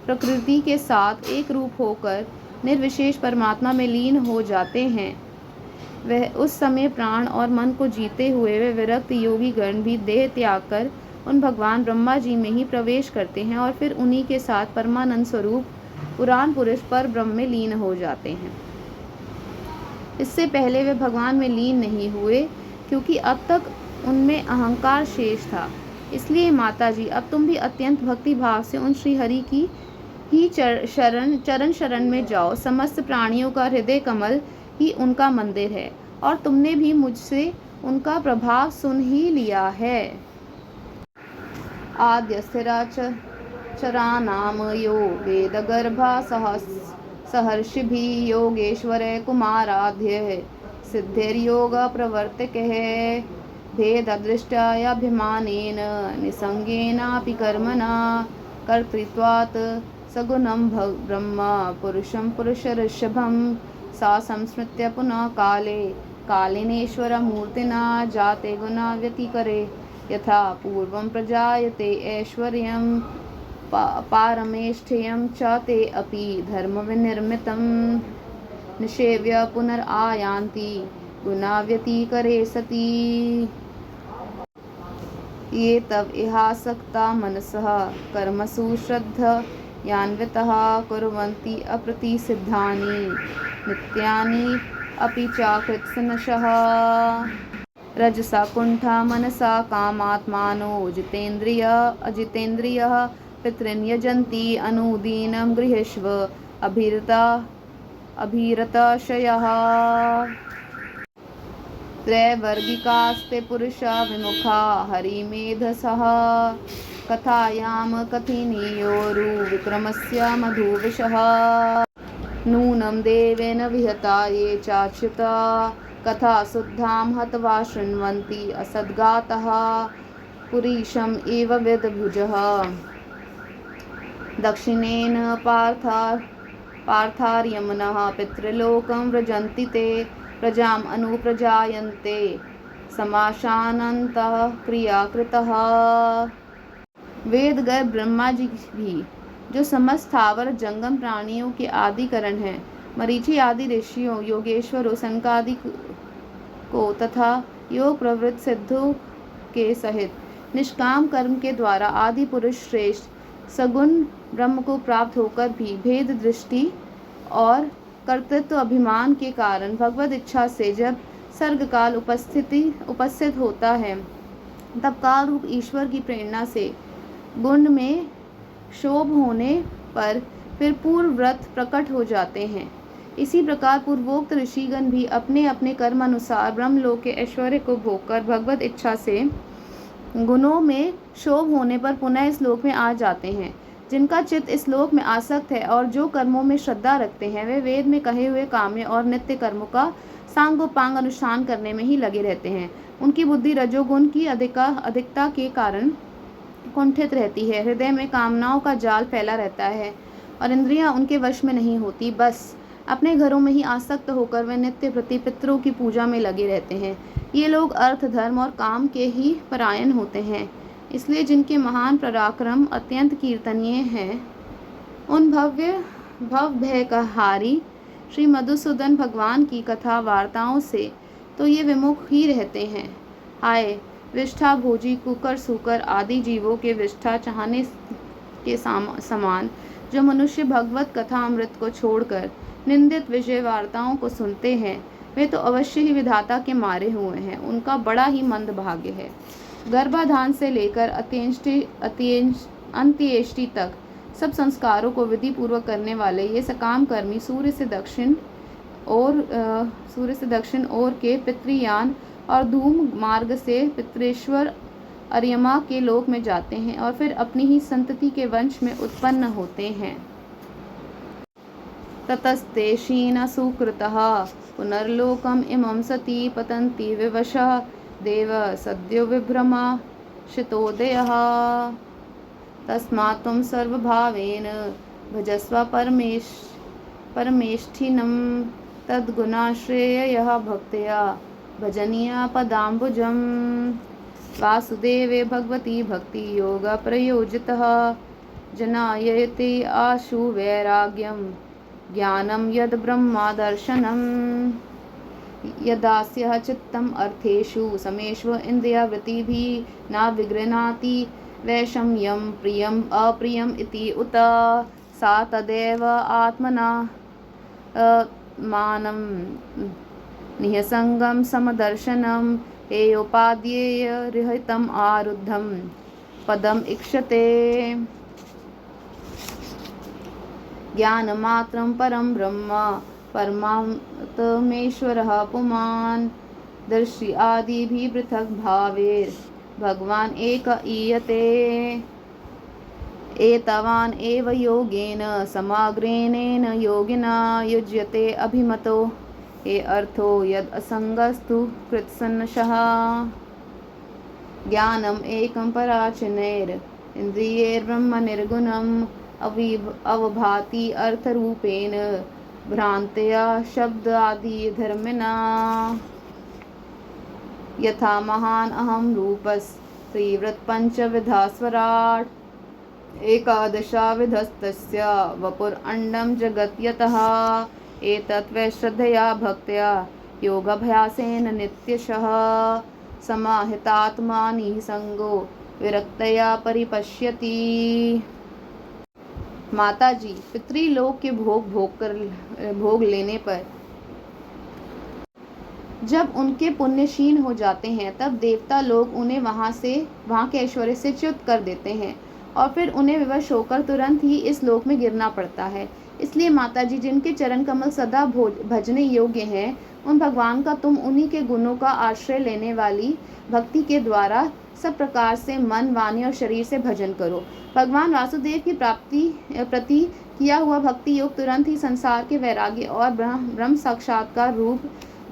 प्रकृति के साथ एक रूप होकर निर्विशेष परमात्मा में लीन हो जाते हैं, वह उस समय प्राण और मन को जीते हुए वे विरक्त योगी गण भी देह त्याग कर उन भगवान ब्रह्मा जी में ही प्रवेश करते हैं और फिर उन्हीं के साथ परमानंद स्वरूप पुराण पुरुष पर ब्रह्म में लीन हो जाते हैं। इससे पहले वे भगवान में लीन नहीं हुए, क्योंकि अब तक उनमें अहंकार शेष था। इसलिए माता जी, अब तुम भी अत्यंत भक्ति भाव से उन श्री हरि की ही चरण शरण में जाओ। समस्त प्राणियों का हृदय कमल ही उनका मंदिर है और तुमने भी मुझसे उनका प्रभाव सुन ही लिया है। आद्य स्थिरा चरानाम यो वेदगर्भा सहर्षिभिः योगेश्वर कुमाराध्य सिद्धिर्योग प्रवर्तकः भेददृष्ट्याभिमानेन निसंगेनापि कर्मणा कर्तृत्वात् सगुणं ब्रह्म पुरुषं पुरुषऋषभं सा संस्मृत्य पुनः कालेनेश्वरमूर्तिना जाते गुणा व्यतिकरे यथा पूर्वं प्रजायते ऐश्वर्यं पारमेष्ठ्यं च ते अपि धर्मविनिर्मितं निषेव्य पुनरायान्ति गुणाव्यतिकरे सति। ये तव इहासक्ता मनसः कर्मसु श्रद्धयान्वितः कुर्वन्ति अप्रतिसिद्धानि नित्यानि अपि चाकृत्स्नशः रजसा कुण्ठा मनसा कामात्मानो अजितेन्द्रियः पितॄन् यजन्ति अनुदीनं गृहेष्व अभिरताशयः त्रैवर्गिकास्ते पुरुषा विमुखा हरिमेधसः कथायां कथिनीयोरु विक्रमस्य मधुविशः नूनं देवेन विहता ये चाच्युता कथा शुद्धां हत्वा शृण्वन्ति असद्गातः पुरीशम् एव वेदभुजः दक्षिणेन पार्थार्यमनः पितृलोकं व्रजन्ति ते प्रजाम् अनुप्रजायन्ते समाशानन्तः क्रियाकृतः। वेदगर्भ ब्रह्मा जी भी, जो समस्त स्थावर जंगम प्राणियों के आदिकरण हैं, मरीचि आदि ऋषियों, योगेश्वरों, सनकादि को तथा योग प्रवृत्त सिद्धों के सहित निष्काम कर्म के द्वारा आदि पुरुष श्रेष्ठ सगुण ब्रह्म को प्राप्त होकर भी भेद दृष्टि और कर्तृत्व अभिमान के कारण भगवद इच्छा से जब सर्ग काल उपस्थित होता है, तब काल रूप ईश्वर की प्रेरणा से गुण में शोभ होने पर फिर पूर्व व्रत प्रकट हो जाते हैं। इसी प्रकार पूर्वोक्त ऋषिगण भी अपने अपने कर्म अनुसार ब्रह्मलोक के ऐश्वर्य को भोगकर भगवत इच्छा से गुणों में शोभ होने पर पुनः इस लोक में आ जाते हैं। जिनका चित्त इस लोक में आसक्त है और जो कर्मों में श्रद्धा रखते हैं, वे वेद में कहे हुए काम्य और नित्य कर्मों का सांगोपांग अनुष्ठान करने में ही लगे रहते हैं। उनकी बुद्धि रजोगुण की अधिकता के कारण कुंठित रहती है, हृदय में कामनाओं का जाल फैला रहता है और इंद्रियां उनके वश में नहीं होती। बस अपने घरों में ही आसक्त होकर वे नित्य प्रति पितरों की पूजा में लगे रहते हैं। ये लोग अर्थ, धर्म और काम के ही परायण होते हैं। इसलिए जिनके महान पराक्रम अत्यंत कीर्तनीय हैं, उन भव भयकहारी श्री मधुसूदन भगवान की कथा वार्ताओं से तो ये विमुख ही रहते हैं। हाय विष्ठा भोजी कुकर सूकर आदि जीवों के विष्ठा चाहने के समान जो मनुष्य भगवत कथा अमृत को छोड़कर निंदित विषय वार्ताओं को सुनते हैं, वे तो अवश्य ही विधाता के मारे हुए हैं। उनका बड़ा ही मंद भाग्य है। गर्भाधान से लेकर अंत्येष्टि तक सब संस्कारों को विधि पूर्वक करने वाले ये सकाम कर्मी सूर्य से दक्षिण ओर के पितृयान और धूम मार्ग से पितृेश्वर अर्यमा के लोक में जाते हैं और फिर अपनी ही संतति के वंश में उत्पन्न होते हैं। ततस्ते शीन सुकृतः पुनर्लोकम इमं सती पतन्ति विवशः देव सद्यो विभ्रमा शितोदयः। तस्मात् त्वं सर्वभावेन भजस्व परमेष्ठिनं तद्गुणाश्रेयः भक्त्या भजनीया पदाम्बुजम्। वासुदेवे भगवती भक्ति योग प्रयोजितः जनायते आशु वैराग्यं ज्ञानं यद् ब्रह्मादर्शनम्। यदास्यः चित्तम् अर्थेषु समेषु इन्द्रियवृत्तिभिः न विगृह्णाति वैषम्यं प्रियम् अप्रियम् इति उत सा तदेव आत्मना मानं निःसङ्गं समदर्शनं हेयोपाद्येय रिहितम् आरुद्धं पदम् इक्षते। ज्ञानमात्रं परं ब्रह्म परमात्मेश्वरः पुमान् दर्शि आदिभिः पृथक् भावेर् भगवान् एक ईयते। एतावान् एव योगेन समाग्रेणेन योगिना युज्यते अभिमतो हे अर्थो यद् असंगस्तु कृत्सन्नशः। ज्ञानम् एकं पराचनैर् इन्द्रियैर्ब्रह्म निर्गुणम् अवभाति अर्थरूपेण भ्रान्त्या शब्दादि धर्मिणा। यथा महान् अहं रूपस्त्रिवृत्तपञ्चविधास्वराट् एकादशाविधस्तस्य वपुरण्डं जगत् यतः। एतत् वै श्रद्धया भक्त्या योगाभ्यासेन नित्यशः समाहितात्मा निःसङ्गो विरक्तया परिपश्यति। माता जी, पितृलोक के भोग लेने पर जब उनके पुण्यशीन हो जाते हैं तब देवता लोग उन्हें वहाँ के ऐश्वर्य से च्युत कर देते हैं और फिर उन्हें विवश होकर तुरंत ही इस लोक में गिरना पड़ता है। इसलिए माता जी, जिनके चरण कमल सदा भजने योग्य हैं, उन भगवान का तुम उन्हीं के गुणों का आश्रय लेने वाली भक्ति के द्वारा सब प्रकार से मन वाणी और शरीर से भजन करो। भगवान वासुदेव की प्रति किया हुआ भक्ति योग तुरंत ही संसार के वैराग्य और ब्रह्म साक्षात्कार रूप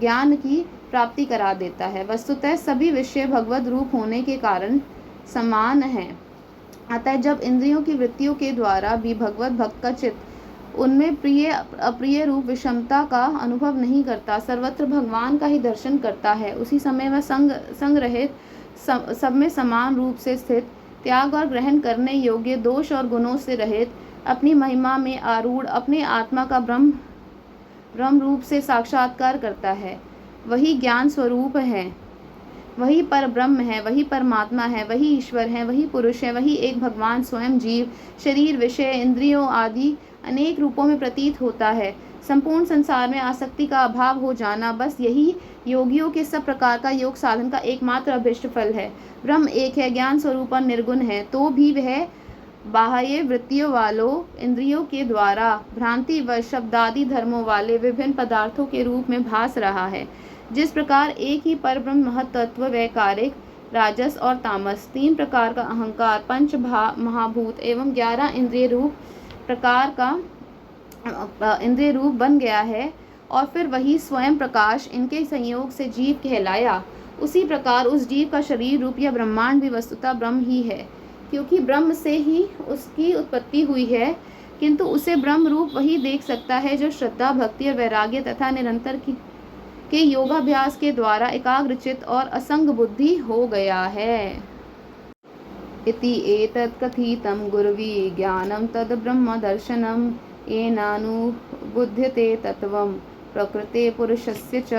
ज्ञान की प्राप्ति करा देता है। वस्तुतः सभी विषय भगवद रूप होने के कारण समान हैं। अतः जब इंद्रियों की वृत्तियों के द्वारा भी भगवत भक्त का चित्त उनमें प्रिय अप्रिय रूप विषमता का अनुभव नहीं करता, सर्वत्र भगवान का ही दर्शन करता है, उसी समय वह संग रहित सब में समान रूप से स्थित, त्याग और ग्रहण करने योग्य, दोष और गुणों से रहित, अपनी महिमा में आरूढ़ अपने आत्मा का ब्रह्म रूप से साक्षात्कार करता है। वही ज्ञान स्वरूप है, वही पर ब्रह्म है, वही परमात्मा है, वही ईश्वर है, वही पुरुष है, वही एक भगवान स्वयं जीव शरीर विषय इंद्रियों आदि अनेक रूपों में प्रतीत होता है। संपूर्ण संसार में आसक्ति का अभाव हो जाना, बस यही योगियों के सब प्रकार का योग साधन का एकमात्र अभिष्ट फल है। ब्रह्म एक है, ज्ञान स्वरूप और निर्गुण है, तो भी वह बाह्य वृत्तियों वालों इंद्रियों के द्वारा भ्रांति व शब्दादि धर्मों वाले विभिन्न पदार्थों के रूप में भास रहा है। जिस प्रकार एक ही परब्रह्म महतत्व वैकारिक राजस और तामस, तीन प्रकार का अहंकार, पंच महाभूत एवं 11 इंद्रिय रूप बन गया है और फिर वही स्वयं प्रकाश इनके संयोग से जीव कहलाया, उसी प्रकार उस जीव का शरीर रूप या ब्रह्मांड भी वस्तुतः ब्रह्म ही है, क्योंकि ब्रह्म से ही उसकी उत्पत्ति हुई है। किंतु उसे ब्रह्म रूप वही देख सकता है जो श्रद्धा भक्ति और वैराग्य तथा निरंतर के योगाभ्यास के द्वारा एकाग्रचित और असंग बुद्धि हो गया है। इति एतत् कथितं गुर्वी ज्ञानं तद् ब्रह्म दर्शनम् येनानुबुध्यते तत्त्वं प्रकृते पुरुषस्य च।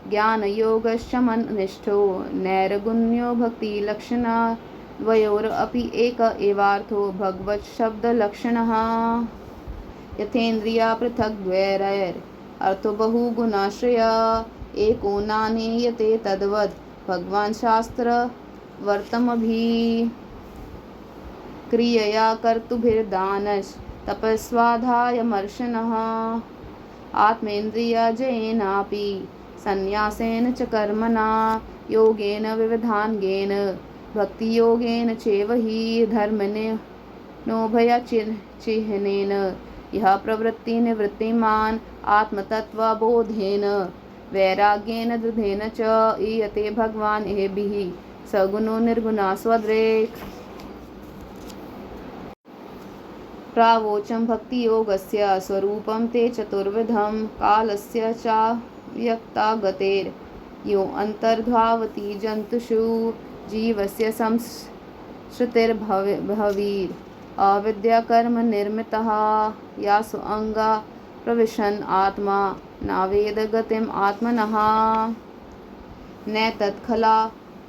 ज्ञानयोगश्च मननिष्ठो नैर्गुण्यो भक्तिलक्षणा द्वयोरपि एक एवार्थो भगवच्छब्दलक्षणः। यथेन्द्रिया पृथक् द्वैरर्थो बहुगुणाश्रया एको नानेयते तद्वद् भगवान् शास्त्रवर्त्तमभिः। क्रियया कर्तुभिर्दानस्तपस्वाध्यायमर्शनः आत्मेन्द्रियजयेनापि संन्यासेन च कर्मणा योगेन विविधाङ्गेन भक्तियोगेन चैव हि धर्मणोभयचिह्नेन यः प्रवृत्तिनिवृत्तिमान् आत्मतत्त्वबोधेन वैराग्येन दृढेन च ईयते भगवान् एभिः सगुणो निर्गुणा स्वदृक्। प्रावोचं भक्तियोगस्य स्वरूपं ते चतुर्विधं कालस्य चाव्यक्तागतेर् यो अन्तर्धावति जन्तुषु जीवस्य संश्रुतिर्भवीर् अविद्याकर्मनिर्मितः यासु अङ्गा प्रविशन् आत्मा नावेद गतिम् आत्मनः न तत्खला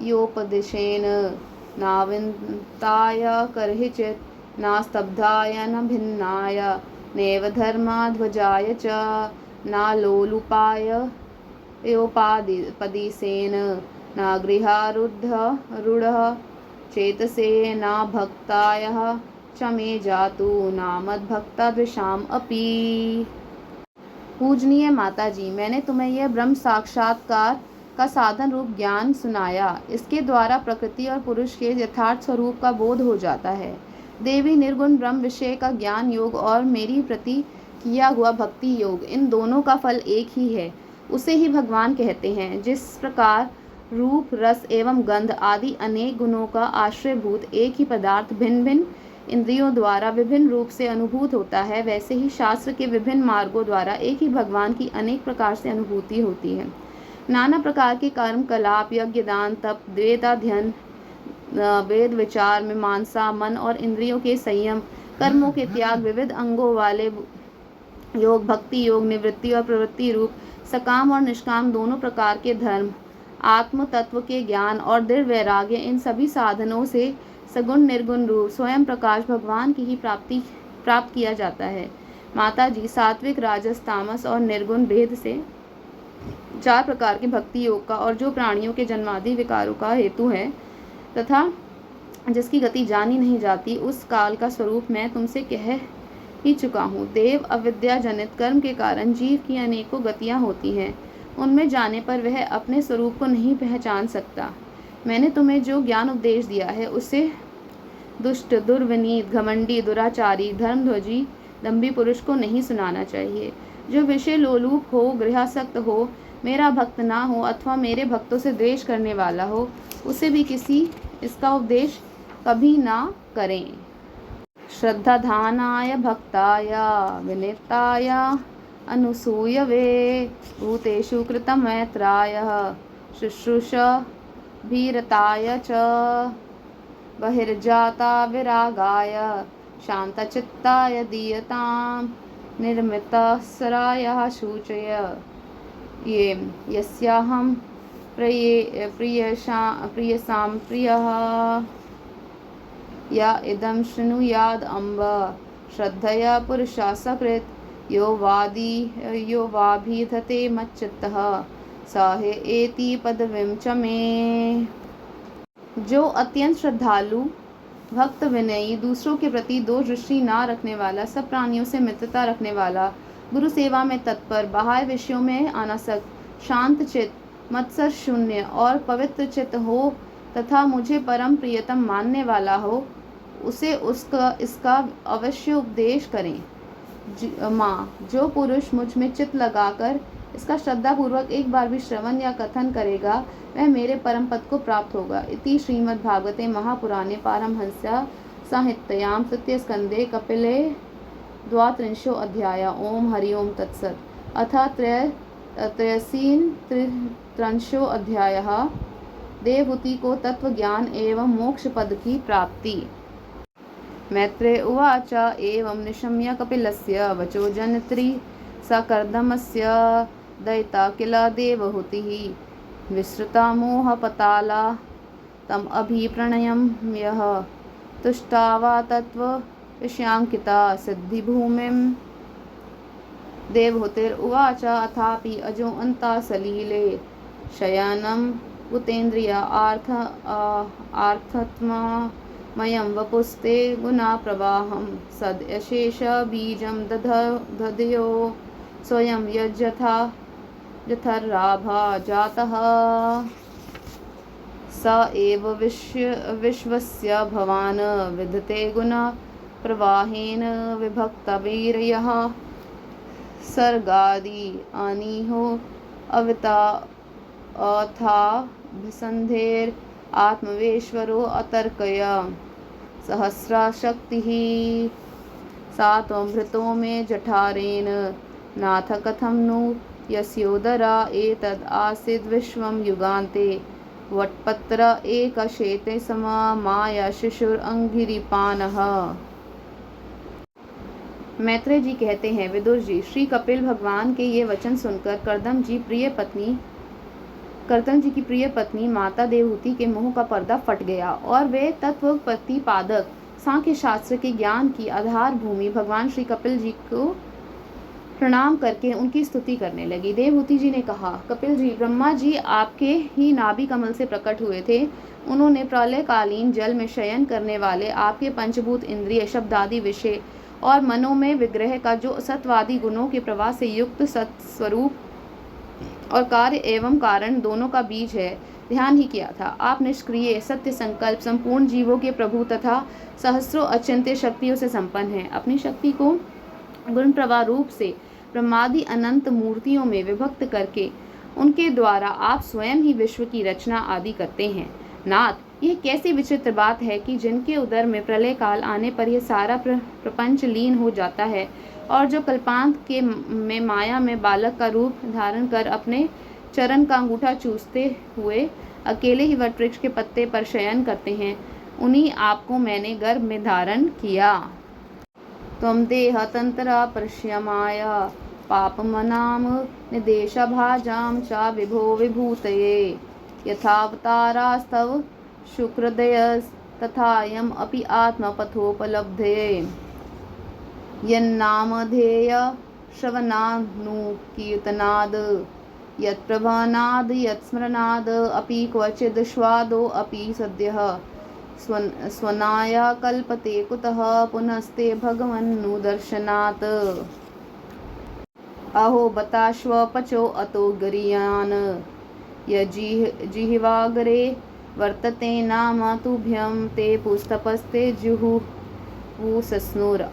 योपदिशेन नाविन्ताय कर्हिचित् न स्तब्धाय न भिन्नाय नैव धर्माध्वजाय च न लोलुपाय योपादिसेन न गृहारूढः चेतसे न भक्ताय च मे जातु न मद्भक्ताद्विषाम् अपि। पूजनीय माता जी, मैंने तुम्हें यह ब्रह्म साक्षात्कार का साधन रूप ज्ञान सुनाया। इसके द्वारा प्रकृति और पुरुष के यथार्थ स्वरूप का बोध हो जाता है। देवी निर्गुण ब्रह्म विषय का ज्ञान योग और मेरी प्रति किया हुआ भक्ति योग, इन दोनों का फल एक ही है, उसे ही भगवान कहते हैं। जिस प्रकार रूप रस एवं गंध आदि अनेक गुणों का आश्रयभूत एक ही पदार्थ भिन्न भिन्न इंद्रियों द्वारा विभिन्न रूप से अनुभूत होता है, वैसे ही शास्त्र के विभिन्न मार्गों द्वारा एक ही भगवान की अनेक प्रकार से अनुभूति होती है। नाना प्रकार के कर्म कलाप यज्ञ दान तप वेदाध्ययन वेद विचार मीमांसा मन और इंद्रियों के संयम कर्मों के त्याग विविध अंगों वाले योग भक्ति योग निवृत्ति और प्रवृत्ति रूप सकाम और निष्काम दोनों प्रकार के धर्म आत्म तत्व के ज्ञान और दृढ़ वैराग्य, इन सभी साधनों से सगुण निर्गुण रूप स्वयं प्रकाश भगवान की ही प्राप्त किया जाता है। माता जी, सात्विक राजस तामस और निर्गुण भेद से 4 प्रकार के भक्ति योग का और जो प्राणियों के जन्मादि विकारों का हेतु है तथा जिसकी गति जानी नहीं जाती, उस काल का स्वरूप मैं तुमसे कह ही चुका हूँ। देव अविद्या जनित कर्म के कारण जीव की अनेकों गतियाँ होती हैं, उनमें जाने पर वह अपने स्वरूप को नहीं पहचान सकता। मैंने तुम्हें जो ज्ञान उपदेश दिया है उसे दुष्ट दुर्विनीत घमंडी दुराचारी धर्मध्वजी दंभी पुरुष को नहीं सुनाना चाहिए। जो विषय लोलुप हो गृहासक्त हो मेरा भक्त ना हो अथवा मेरे भक्तों से द्वेष करने वाला हो, उसे भी किसी इसका उपदेश कभी ना करें। श्रद्धाधानाय भक्ताय विनिताय अनुसूयवे भूतेषु कृतमैत्राय शुश्रूषभीरताय च बहिर्जाता विरागाय शान्तचित्ताय दीयतां निर्मितसरायः शूचय ये यस्याहं प्रियसां प्रियः या इदं शृणुयाद अम्ब श्रद्धया पुरुषा सकृत यो वाभिधते मच्चित्तः स हे एति पदवीं च मे। जो अत्यंत श्रद्धालु भक्त विनयी दूसरों के प्रति दोष दृष्टि ना रखने वाला सब प्राणियों से मित्रता रखने वाला गुरु सेवा में तत्पर बाह्य विषयों में अनासक्त शांत चित्त मत्सर शून्य और पवित्र चित्त हो तथा मुझे परम प्रियतम मानने वाला हो, उसे इसका अवश्य उपदेश करें। माँ, जो पुरुष मुझ में चित्त लगाकर इसका श्रद्धापूर्वक एक बार भी श्रवण या कथन करेगा वह मेरे परम पद को प्राप्त होगा। इति श्रीमद्भागवते महापुराणे पारमहंस्यां संहितायां तृतीय स्कंदे कपिले 32 अध्याय। ओम हरि ओम तत्सत्। अथ 33 अध्याय देवहूति को तत्व ज्ञान एवं मोक्ष पद की प्राप्ति। मैत्रेय उवाच एवं निशम्य कपिलस्य वचो जनत्री स कर्दमस्य दयिता किल देवहूतिः विसृता मोहपताला तम अभिप्रणयम्यः तुष्टावा तत्त्वविषयांकिता सिद्धिभूमिं देवहूतिरुवाच अथापि अजो अन्ता सलीले शयनम् उतेन्द्रिय आर्थत्वमयं वपुस्ते गुणाप्रवाहं सदशेष बीजं दधयो स्वयं यथर्राभा जातः स एव विश्वस्य भवान् विधते गुणप्रवाहेन विभक्तवीर्यः सर्गादि अनिहो अविता अथाभिसन्धेर् आत्मवेश्वरो अतर्कय सहस्राशक्तिः सा त्वमृतो मे जठारेण नाथ कथं नु यस्योदरा एतद् आसीद् विश्वं युगान्ते वट्पत्र एकशेते समा माया शिशुरंघ्रिपानः। मैत्रेय जी कहते हैं, विदुर जी, श्री कपिल भगवान के ये वचन सुनकर कर्दम जी की प्रिय पत्नी माता देवहूति के मुंह का पर्दा फट गया और वे तत्व प्रतिपादक सांख्य शास्त्र के ज्ञान की आधार भूमि भगवान श्री कपिल जी को प्रणाम करके उनकी स्तुति करने लगी। देवहूति जी ने कहा, कपिल जी, ब्रह्मा जी आपके ही नाभि कमल से प्रकट हुए थे। उन्होंने प्रलयकालीन जल में शयन करने वाले आपके पंचभूत इंद्रिय शब्दादि विषय और मनो में विग्रह का जो सत्वादि गुणों के प्रवाह से युक्त सत्स्वरूप और कार्य एवं कारण दोनों का बीज है, ध्यान ही किया था। आप निष्क्रिय सत्य संकल्प संपूर्ण जीवों के प्रभु तथा सहस्रों अचिंत्य शक्तियों से संपन्न हैं। अपनी शक्ति को गुण प्रवाह रूप से ब्रह्मादि अनंत मूर्तियों में विभक्त करके उनके द्वारा आप स्वयं ही विश्व की रचना आदि करते हैं। नाथ, यह कैसी विचित्र बात है कि जिनके उदर में प्रलय काल आने पर यह सारा प्रपंच लीन हो जाता है और जो कल्पांत के में माया में बालक का रूप धारण कर अपने चरण का अंगूठा चूसते हुए अकेले ही वटवृक्ष के पत्ते पर शयन करते हैं, उन्हीं आपको मैंने गर्भ में धारण किया। त्वं देह तंत्रा पश्यमाय पापमनाम निदेशभाजां च विभो विभूतये यथावतारास्तव शुक्रदयस् तथायम् अपि आत्मपथोपलब्धये यन्नामधेय श्रवणानुकीर्तनाद् यत्प्रभानाद् यत्स्मरणाद् अपि क्वचिद् स्वादो अपि सद्यः स्वनाया कल्पते कुतः पुनस्ते भगवन्नुदर्शनात्। अहो बताश्वपचो अतो गरीयान् यजिह्वाग्रे वर्तते नाम तुभ्यं ते पुस्तपस्ते जुहुः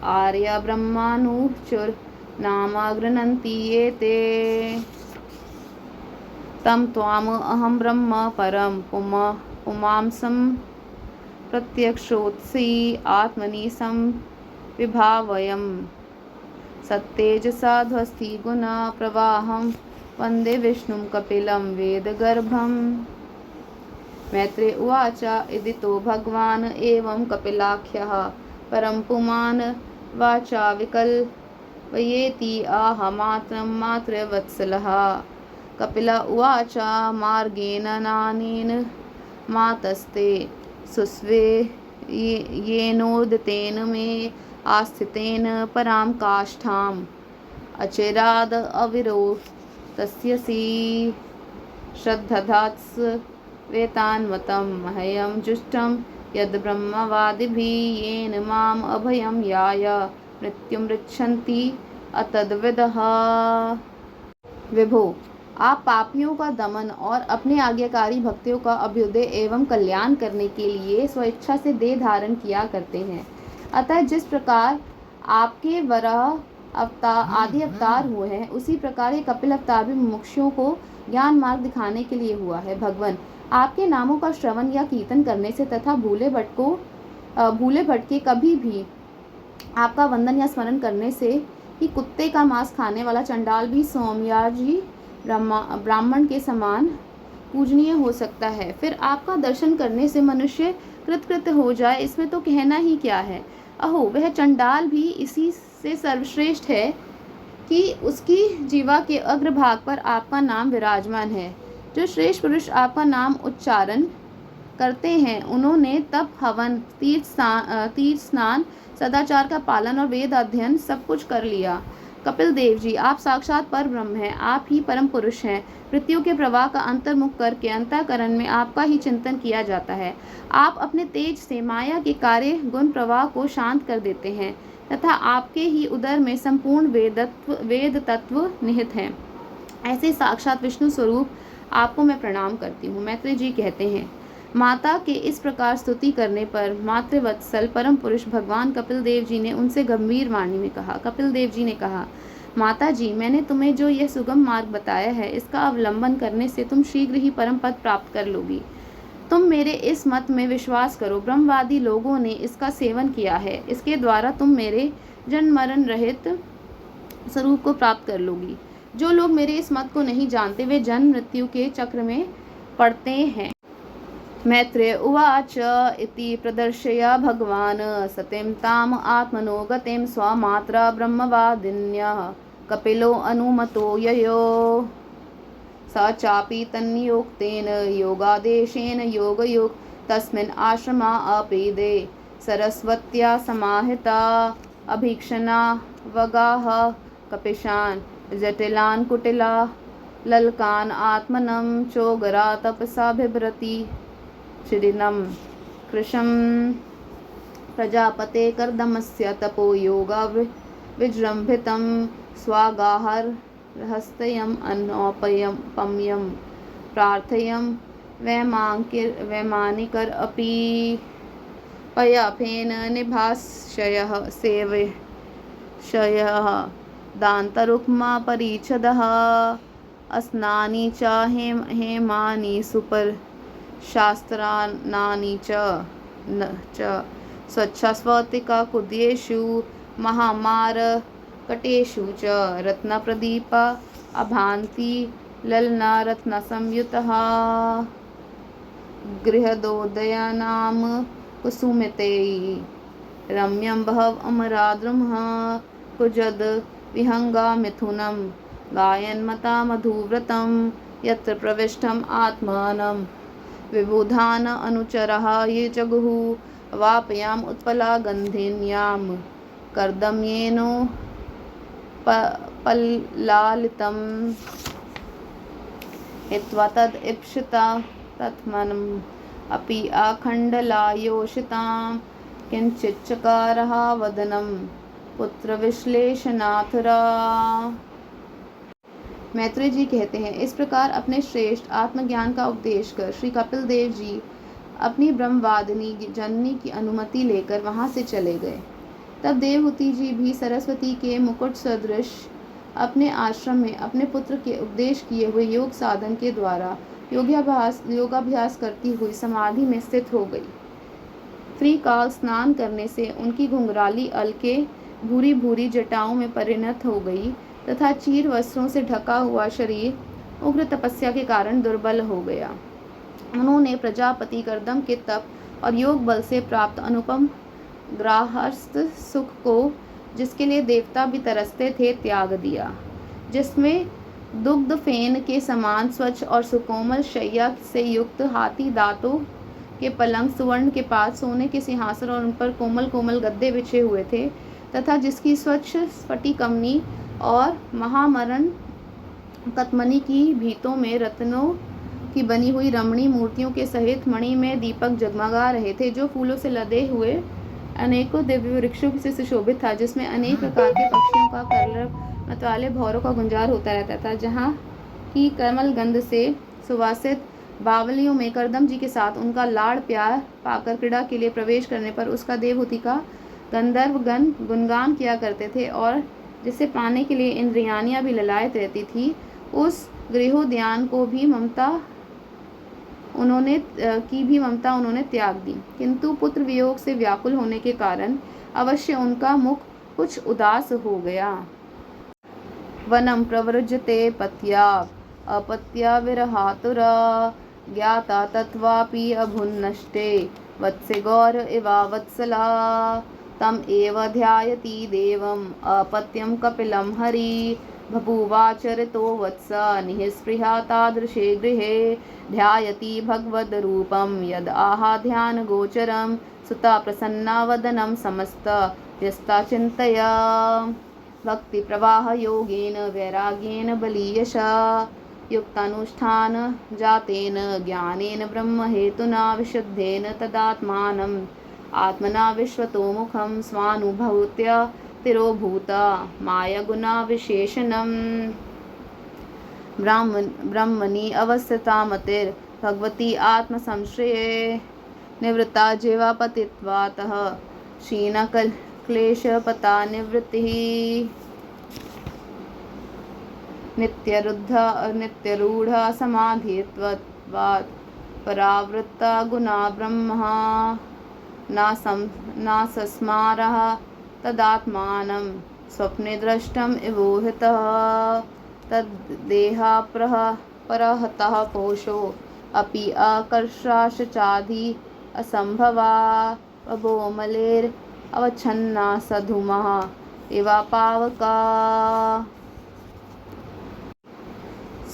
आर्या ब्रह्मानुचुर नामागृह्णन्ति ये ते तं त्वाम् अहं ब्रह्म परं पुमांसं प्रत्यक्षोत्सी आत्मनि संविभावयम् सत्तेजसा ध्वस्ति गुणा प्रवाहं वन्दे विष्णुं कपिलं वेदगर्भम्। मैत्रेय उवाच इदितो भगवान् एवं कपिलाख्यः परं पुमान् वाचा विकल्पयेति आह मात्रवत्सलः। कपिल उवाच मार्गेण नानेन मातस्ते सुस्वे येनोदितेन मे आस्थितेन परां काष्ठाम् अचिराद् अविरोतस्यसि श्रद्धधात्स वेतान्वतं मह्यं जुष्टं यद् ब्रह्मवादिभिः येन माम् अभयं याय मृत्युं ऋच्छन्ति अतद्विदः। विभो, आप पापियों का दमन और अपने आज्ञाकारी भक्तों का अभ्युदय एवं कल्याण करने के लिए स्वेच्छा से देह धारण किया करते हैं। अतः जिस प्रकार आपके वराह आदि अवतार हुए हैं, उसी प्रकार ये कपिल अवतार भी मुमुक्षुओं को ज्ञान मार्ग दिखाने के लिए हुआ है। भगवान, आपके नामों का श्रवण या कीर्तन करने से तथा भूले भटके कभी भी आपका वंदन या स्मरण करने से ही कुत्ते का मांस खाने वाला चंडाल भी सोमयाजी ब्राह्मण के समान पूजनीय हो सकता है। फिर आपका दर्शन करने से मनुष्य कृतकृत्य हो जाए, इसमें तो कहना ही क्या है। अहो, वह चंडाल भी इसी से सर्वश्रेष्ठ है कि उसकी जीवा के अग्रभाग पर आपका नाम विराजमान है। जो श्रेष्ठ पुरुष आपका नाम उच्चारण करते हैं, उन्होंने तप, हवन, तीर्थ स्नान, सदाचार का पालन और वेद अध्ययन सब कुछ कर लिया। कपिल देव जी, आप साक्षात पर ब्रह्म हैं, आप ही परम पुरुष हैं। मृत्यु के प्रवाह का अंतर्मुख करके अंतःकरण में आपका ही चिंतन किया जाता है। आप अपने तेज से माया के कार्य गुण प्रवाह को शांत कर देते हैं तथा आपके ही उदर में संपूर्ण वेद तत्व निहित हैं। ऐसे साक्षात विष्णु स्वरूप आपको मैं प्रणाम करती हूँ। मैत्रेय जी कहते हैं, माता के इस प्रकार स्तुति करने पर मातृवत्सल परम पुरुष भगवान कपिल देव जी ने उनसे गंभीर वाणी में कहा। कपिल देव जी ने कहा, माता जी, मैंने तुम्हें जो यह सुगम मार्ग बताया है, इसका अवलंबन करने से तुम शीघ्र ही परम पद प्राप्त कर लोगी। तुम मेरे इस मत में विश्वास करो। ब्रह्मवादी लोगों ने इसका सेवन किया है। इसके द्वारा तुम मेरे जन्म मरण रहित स्वरूप को प्राप्त कर लोगी। जो लोग मेरे इस मत को नहीं जानते, वे जन्म मृत्यु के चक्र में पड़ते हैं। मैत्रेय उवाच इति प्रदर्शय भगवान् सतीं ताम आत्मनो गतिं स्वमात्रा ब्रह्मवादिन्यः कपिलो अनुमतो ययो स चापि तन्नियोक्तेन योगादेशेन योगयुक् तस्मिन् आश्रमा अपेदे सरस्वत्या समाहिता अभीक्षणा वगाह कपिशान् जटिलान् कुटिला ललकान् आत्मनं चोगरा तपसा बिभ्रति चिदिनं कृशं प्रजापते कर्दमस्य तपो योगा विजृंभितं स्वागाहर हस्तयम् अनौपयम्यं प्रार्थयं वैमानिकर अपि पयाफेन निभास्यः सेवशयः दान्तरुक्मा परिच्छदः अस्नानि च हेमानि सुपर शास्त्राणानि च स्वच्छस्फटिका कुद्येषु महामारकटेषु च रत्नप्रदीप अभान्ति ललना रत्नसंयुतः गृहदोदयानां कुसुमिते रम्यं बहव अमराद्रुमः कुजद विहंगा मिथुनं गायन्मता मधुव्रतं यत्र प्रविष्टम् आत्मानं विबुधान अनुचरः ये जगुः वापयाम उत्पला गंधिन्याम कर्दम्येनो पल्लालितम् हित्वा तद् इप्सिता तत्मनम् अपि आखण्डलायोषितां किञ्चिच्चकारः वदनं पुत्र विश्लेषणाथुरा। मैत्रेय जी कहते हैं, इस प्रकार अपने श्रेष्ठ आत्मज्ञान का उपदेश कर श्री कपिल देव जी अपनी ब्रह्मवादिनी जननी की अनुमति लेकर वहां से चले गए। तब देवहूति जी भी सरस्वती के मुकुट सदृश अपने आश्रम में अपने पुत्र के उपदेश किए हुए योग साधन के द्वारा योगाभ्यास करती हुई समाधि में स्थित हो गई। त्रिकाल स्नान करने से उनकी घुंघराली अलके भूरी भूरी जटाओं में परिणत हो गई तथा चीर वस्त्रों से ढका हुआ शरीर उग्र तपस्या के कारण दुर्बल हो गया। उन्होंने प्रजापति कर्दम के तप और योग बल से प्राप्त अनुपम गृहस्थ सुख को, जिसके लिए देवता भी तरसते थे, त्याग दिया। जिसमें दुग्ध फेन के समान स्वच्छ और सुकोमल शैया से युक्त हाथी दांतों के पलंग, सुवर्ण के पात, सोने के सिंहासन और उन पर कोमल कोमल गद्दे बिछे हुए थे तथा जिसकी स्वच्छ स्फटिकमणि और महामरण कतमनी की भीतों में रत्नों की बनी हुई रमणी मूर्तियों के सहित मणि में दीपक जगमगा रहे थे, जो फूलों से लदे हुए अनेकों दिव्य वृक्षों से सुशोभित था, जिसमें अनेक प्रकार के पक्षियों का कलरव मतवाले भौरों का गुंजार होता रहता था, जहाँ की कमल गंध से सुवासित बावलियों में कर्दम जी के साथ उनका लाड़ प्यार पाकर क्रीड़ा के लिए प्रवेश करने पर उसका देवहूति का गंधर्वगण गुणगान किया करते थे और जिसे पाने के लिए इंद्रियानियां भी ललायत रहती थी, उस गृहोद्यान को भी ममता उन्होंने त्याग दी। किंतु पुत्र वियोग से व्याकुल होने के कारण अवश्य उनका मुख कुछ उदास हो गया। वनम प्रवृजते पत्या अपत्या विरहातुरा ज्ञाता तत्वापि अभुन्नष्टे वत्से गौर इवा वत्सला तम एव ध्यायति देवम् अपत्यं कपिलं हरि बभूवाचरितो वत्स निःस्पृहा तादृशे गृहे ध्यायति भगवद्रूपं यद् आहाध्यानगोचरं सुता प्रसन्ना वदनं समस्त व्यस्ता चिन्तया भक्तिप्रवाहयोगेन वैराग्येन बलीयशा युक्तानुष्ठान जातेन ज्ञानेन ब्रह्महेतुना विशुद्धेन तदात्मानम् आत्मना विश्वतोमुखं स्वानुभूत्य तिरोभूता मायागुणाविशेषणम् ब्रह्मणि अवस्थिता मतिर् भगवती आत्मसंश्रये निवृत्ता जीवा पतित्वातः क्षीणक्लेशपता निवृत्तिः नित्यरूढ़ समाधित्वात् परावृत्ता गुणा ब्रह्म न सस्मारः तदात्मानं स्वप्ने दृष्टम् इवोहितः तद्देहाप्रह परहतः कोशो अपि आकर्षाश्चाधि असंभवा अबोमलेर् अवच्छन्ना सधूमः इवापावका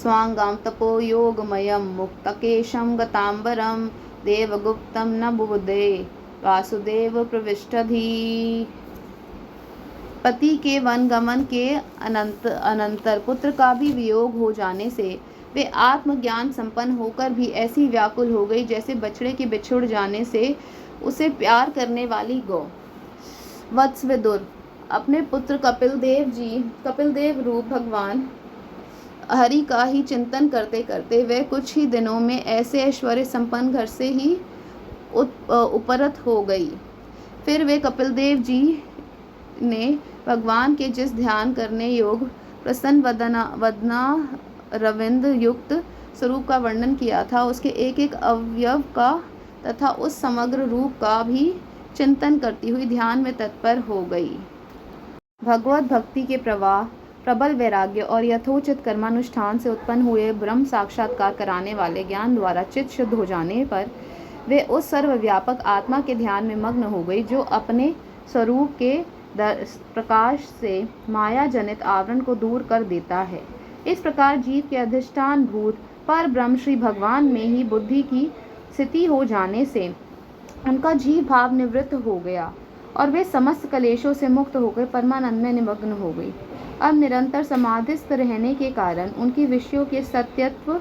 स्वांगां तपो योगमयं मुक्तकेशं गतांबरं देवगुप्तं न बुबुदे वासुदेव प्रविष्टधि। पति के वनगमन के अनंतर पुत्र का भी वियोग हो जाने से वे आत्मज्ञान संपन्न होकर भी ऐसी व्याकुल हो गई जैसे बछड़े के बिछुड़ जाने से उसे प्यार करने वाली गौ। वत्स विदुर अपने पुत्र कपिलदेव रूप भगवान हरि का ही चिंतन करते करते वे कुछ ही दिनों में ऐसे ऐश्वर्य संपन्न घर से ही उपरत हो गई। फिर वे कपिलदेव जी ने भगवान के जिस ध्यान करने योग प्रसन्न वदना रविंद्र युक्त स्वरूप का वर्णन किया था उसके एक एक अवयव का तथा उस समग्र रूप का भी चिंतन करती हुई ध्यान में तत्पर हो गई। भगवत भक्ति के प्रवाह प्रबल वैराग्य और यथोचित कर्मानुष्ठान से उत्पन्न हुए ब्रह्म साक्षात्कार कराने वाले ज्ञान द्वारा चित्त शुद्ध हो जाने पर वे उस सर्वव्यापक आत्मा के ध्यान में मग्न हो गई जो अपने स्वरूप के प्रकाश से माया जनित आवरण को दूर कर देता है। इस प्रकार जीव के अधिष्ठान भूत पर ब्रह्म श्री भगवान में ही बुद्धि की स्थिति हो जाने से उनका जीव भाव निवृत्त हो गया और वे समस्त कलेशों से मुक्त होकर परमानंद में निमग्न हो गई। अब निरंतर समाधिस्थ रहने के कारण उनकी विषयों के सत्यत्व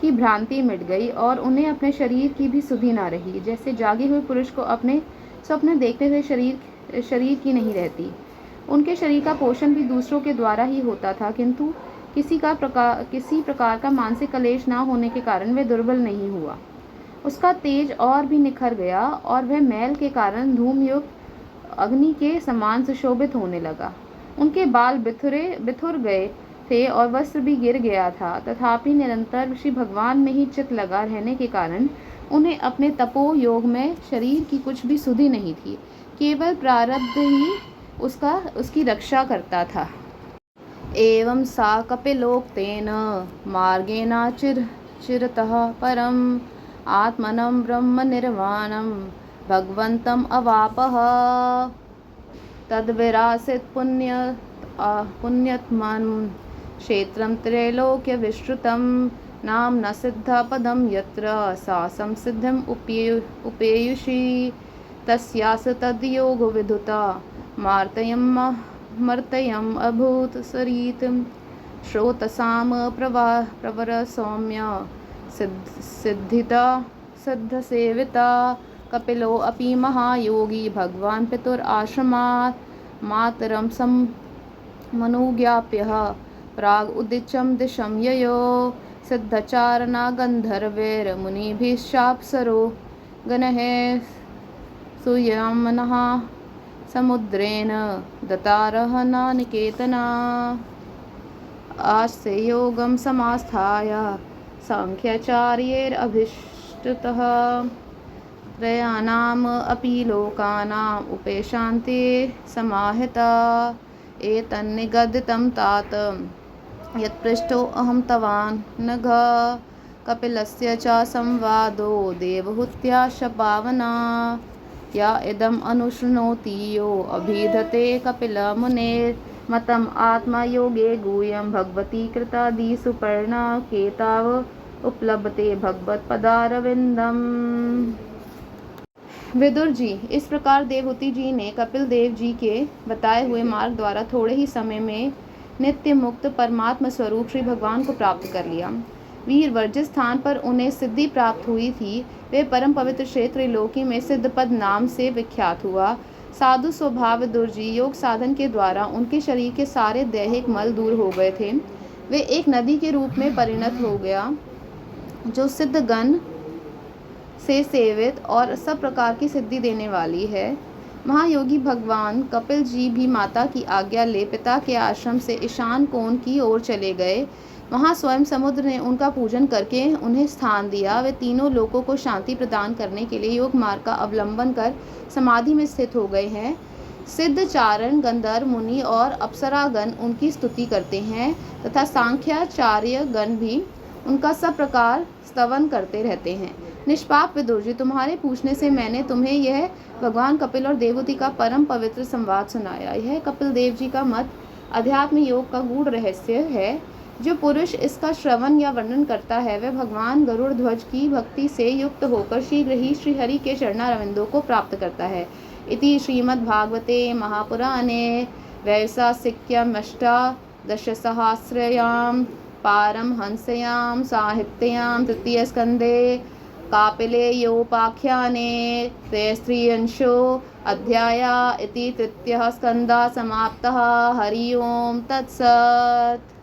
की भ्रांति मिट गई और उन्हें अपने शरीर की भी सुधि न रही। जैसे जागे हुए पुरुष को अपने स्वप्न देखते हुए शरीर की नहीं रहती। उनके शरीर का पोषण भी दूसरों के द्वारा ही होता था, किंतु किसी प्रकार का मानसिक कलेश न होने के कारण वे दुर्बल नहीं हुआ। उसका तेज और भी निखर गया और वह मैल के कारण धूमयुक्त अग्नि के समान सुशोभित होने लगा। उनके बाल बिथुर गए थे और वस्त्र भी गिर गया था, तथापि निरंतर श्री भगवान में ही चित्त लगा रहने के कारण उन्हें अपने तपो योग में शरीर की कुछ भी सुधि नहीं थी। केवल प्रारब्ध ही उसकी रक्षा करता था। एवं सा कपिलोक्तेन मार्गेण चिरतः परम आत्मनं ब्रह्म निर्वाणं भगवन्तम् अवापः तद्विरासित पुण्यत्मं क्षेत्रं त्रैलोक्य विश्रुतं नाम न सिद्धा पदम यत्र सा संसिद्धिम उपेयुषी तस्यास तद्योग विदुता मर्तयम् अभूत सरीत श्रोतसाम प्रवर सौम्य सिद्ध सेविता कपिलो अपि महायोगी भगवान पितुर आश्रमात् मातरं समनुज्ञाप्य प्राग उदिचं दिशं ययो सिद्धचारणा गन्धर्वैर्मुनिभिश्चाप्सरो गणः सुयमनः समुद्रेण दतारः नानिकेतना आस्ते योगं समास्थाय सांख्याचार्यैरभिष्टतः त्रयाणाम् अपि लोकानाम् उपेशान्ते समाहिता एतन्निगदितं तात यत्पृष्टो अहं तवान् नघ कपिलस्य च संवादो देवहूत्या शपावना या इदम् अनुशृणोति यो अभिधते कपिलमुनेर्मतम् आत्मयोगे गुह्यं भगवती कृतादि सुपर्णा केताव उपलभते भगवत्पदारविंदम। विदुर जी, इस प्रकार देवहूति जी ने कपिल देव जी के बताए हुए मार्ग द्वारा थोड़े ही समय में नित्य मुक्त परमात्मा स्वरूप श्री भगवान को प्राप्त कर लिया। वीरवर, जिस स्थान पर उन्हें सिद्धि प्राप्त हुई थी वे परम पवित्र क्षेत्र त्रिलोकी में सिद्धपद नाम से विख्यात हुआ। साधु स्वभाव विदुर जी योग साधन के द्वारा उनके शरीर के सारे दैहिक मल दूर हो गए थे। वे एक नदी के रूप में परिणत हो गया जो सिद्धगण से सेवित और सब प्रकार की सिद्धि देने वाली है। महायोगी भगवान कपिल जी भी माता की आज्ञा ले पिता के आश्रम से ईशान कोण की ओर चले गए। वहाँ स्वयं समुद्र ने उनका पूजन करके उन्हें स्थान दिया। वे तीनों लोकों को शांति प्रदान करने के लिए योग मार्ग का अवलंबन कर समाधि में स्थित हो गए हैं। सिद्धचारण गंधर्व मुनि और अप्सरागण उनकी स्तुति करते हैं तथा सांख्याचार्य गण भी उनका सब प्रकार स्तवन करते रहते हैं। निष्पाप विदुर जी, तुम्हारे पूछने से मैंने तुम्हें यह भगवान कपिल और देवहूति का परम पवित्र संवाद सुनाया। यह कपिल देव जी का मत अध्यात्म योग का गूढ़ रहस्य है। जो पुरुष इसका श्रवण या वर्णन करता है वह भगवान गरुड़ ध्वज की भक्ति से युक्त होकर शीघ्र ही श्रीहरि के चरणारविंदों को प्राप्त करता है। इति श्रीमद्भागवते महापुराणे वैसासिक्यमष्टादशसहस्रयां पारमहंस्यां साहित्यां तृतीयस्कन्धे कापिलेयोपाख्याने त्रयस्त्रिंशो अध्याया इति तृतीयः स्कन्धः समाप्तः। हरि ओम तत्सत्।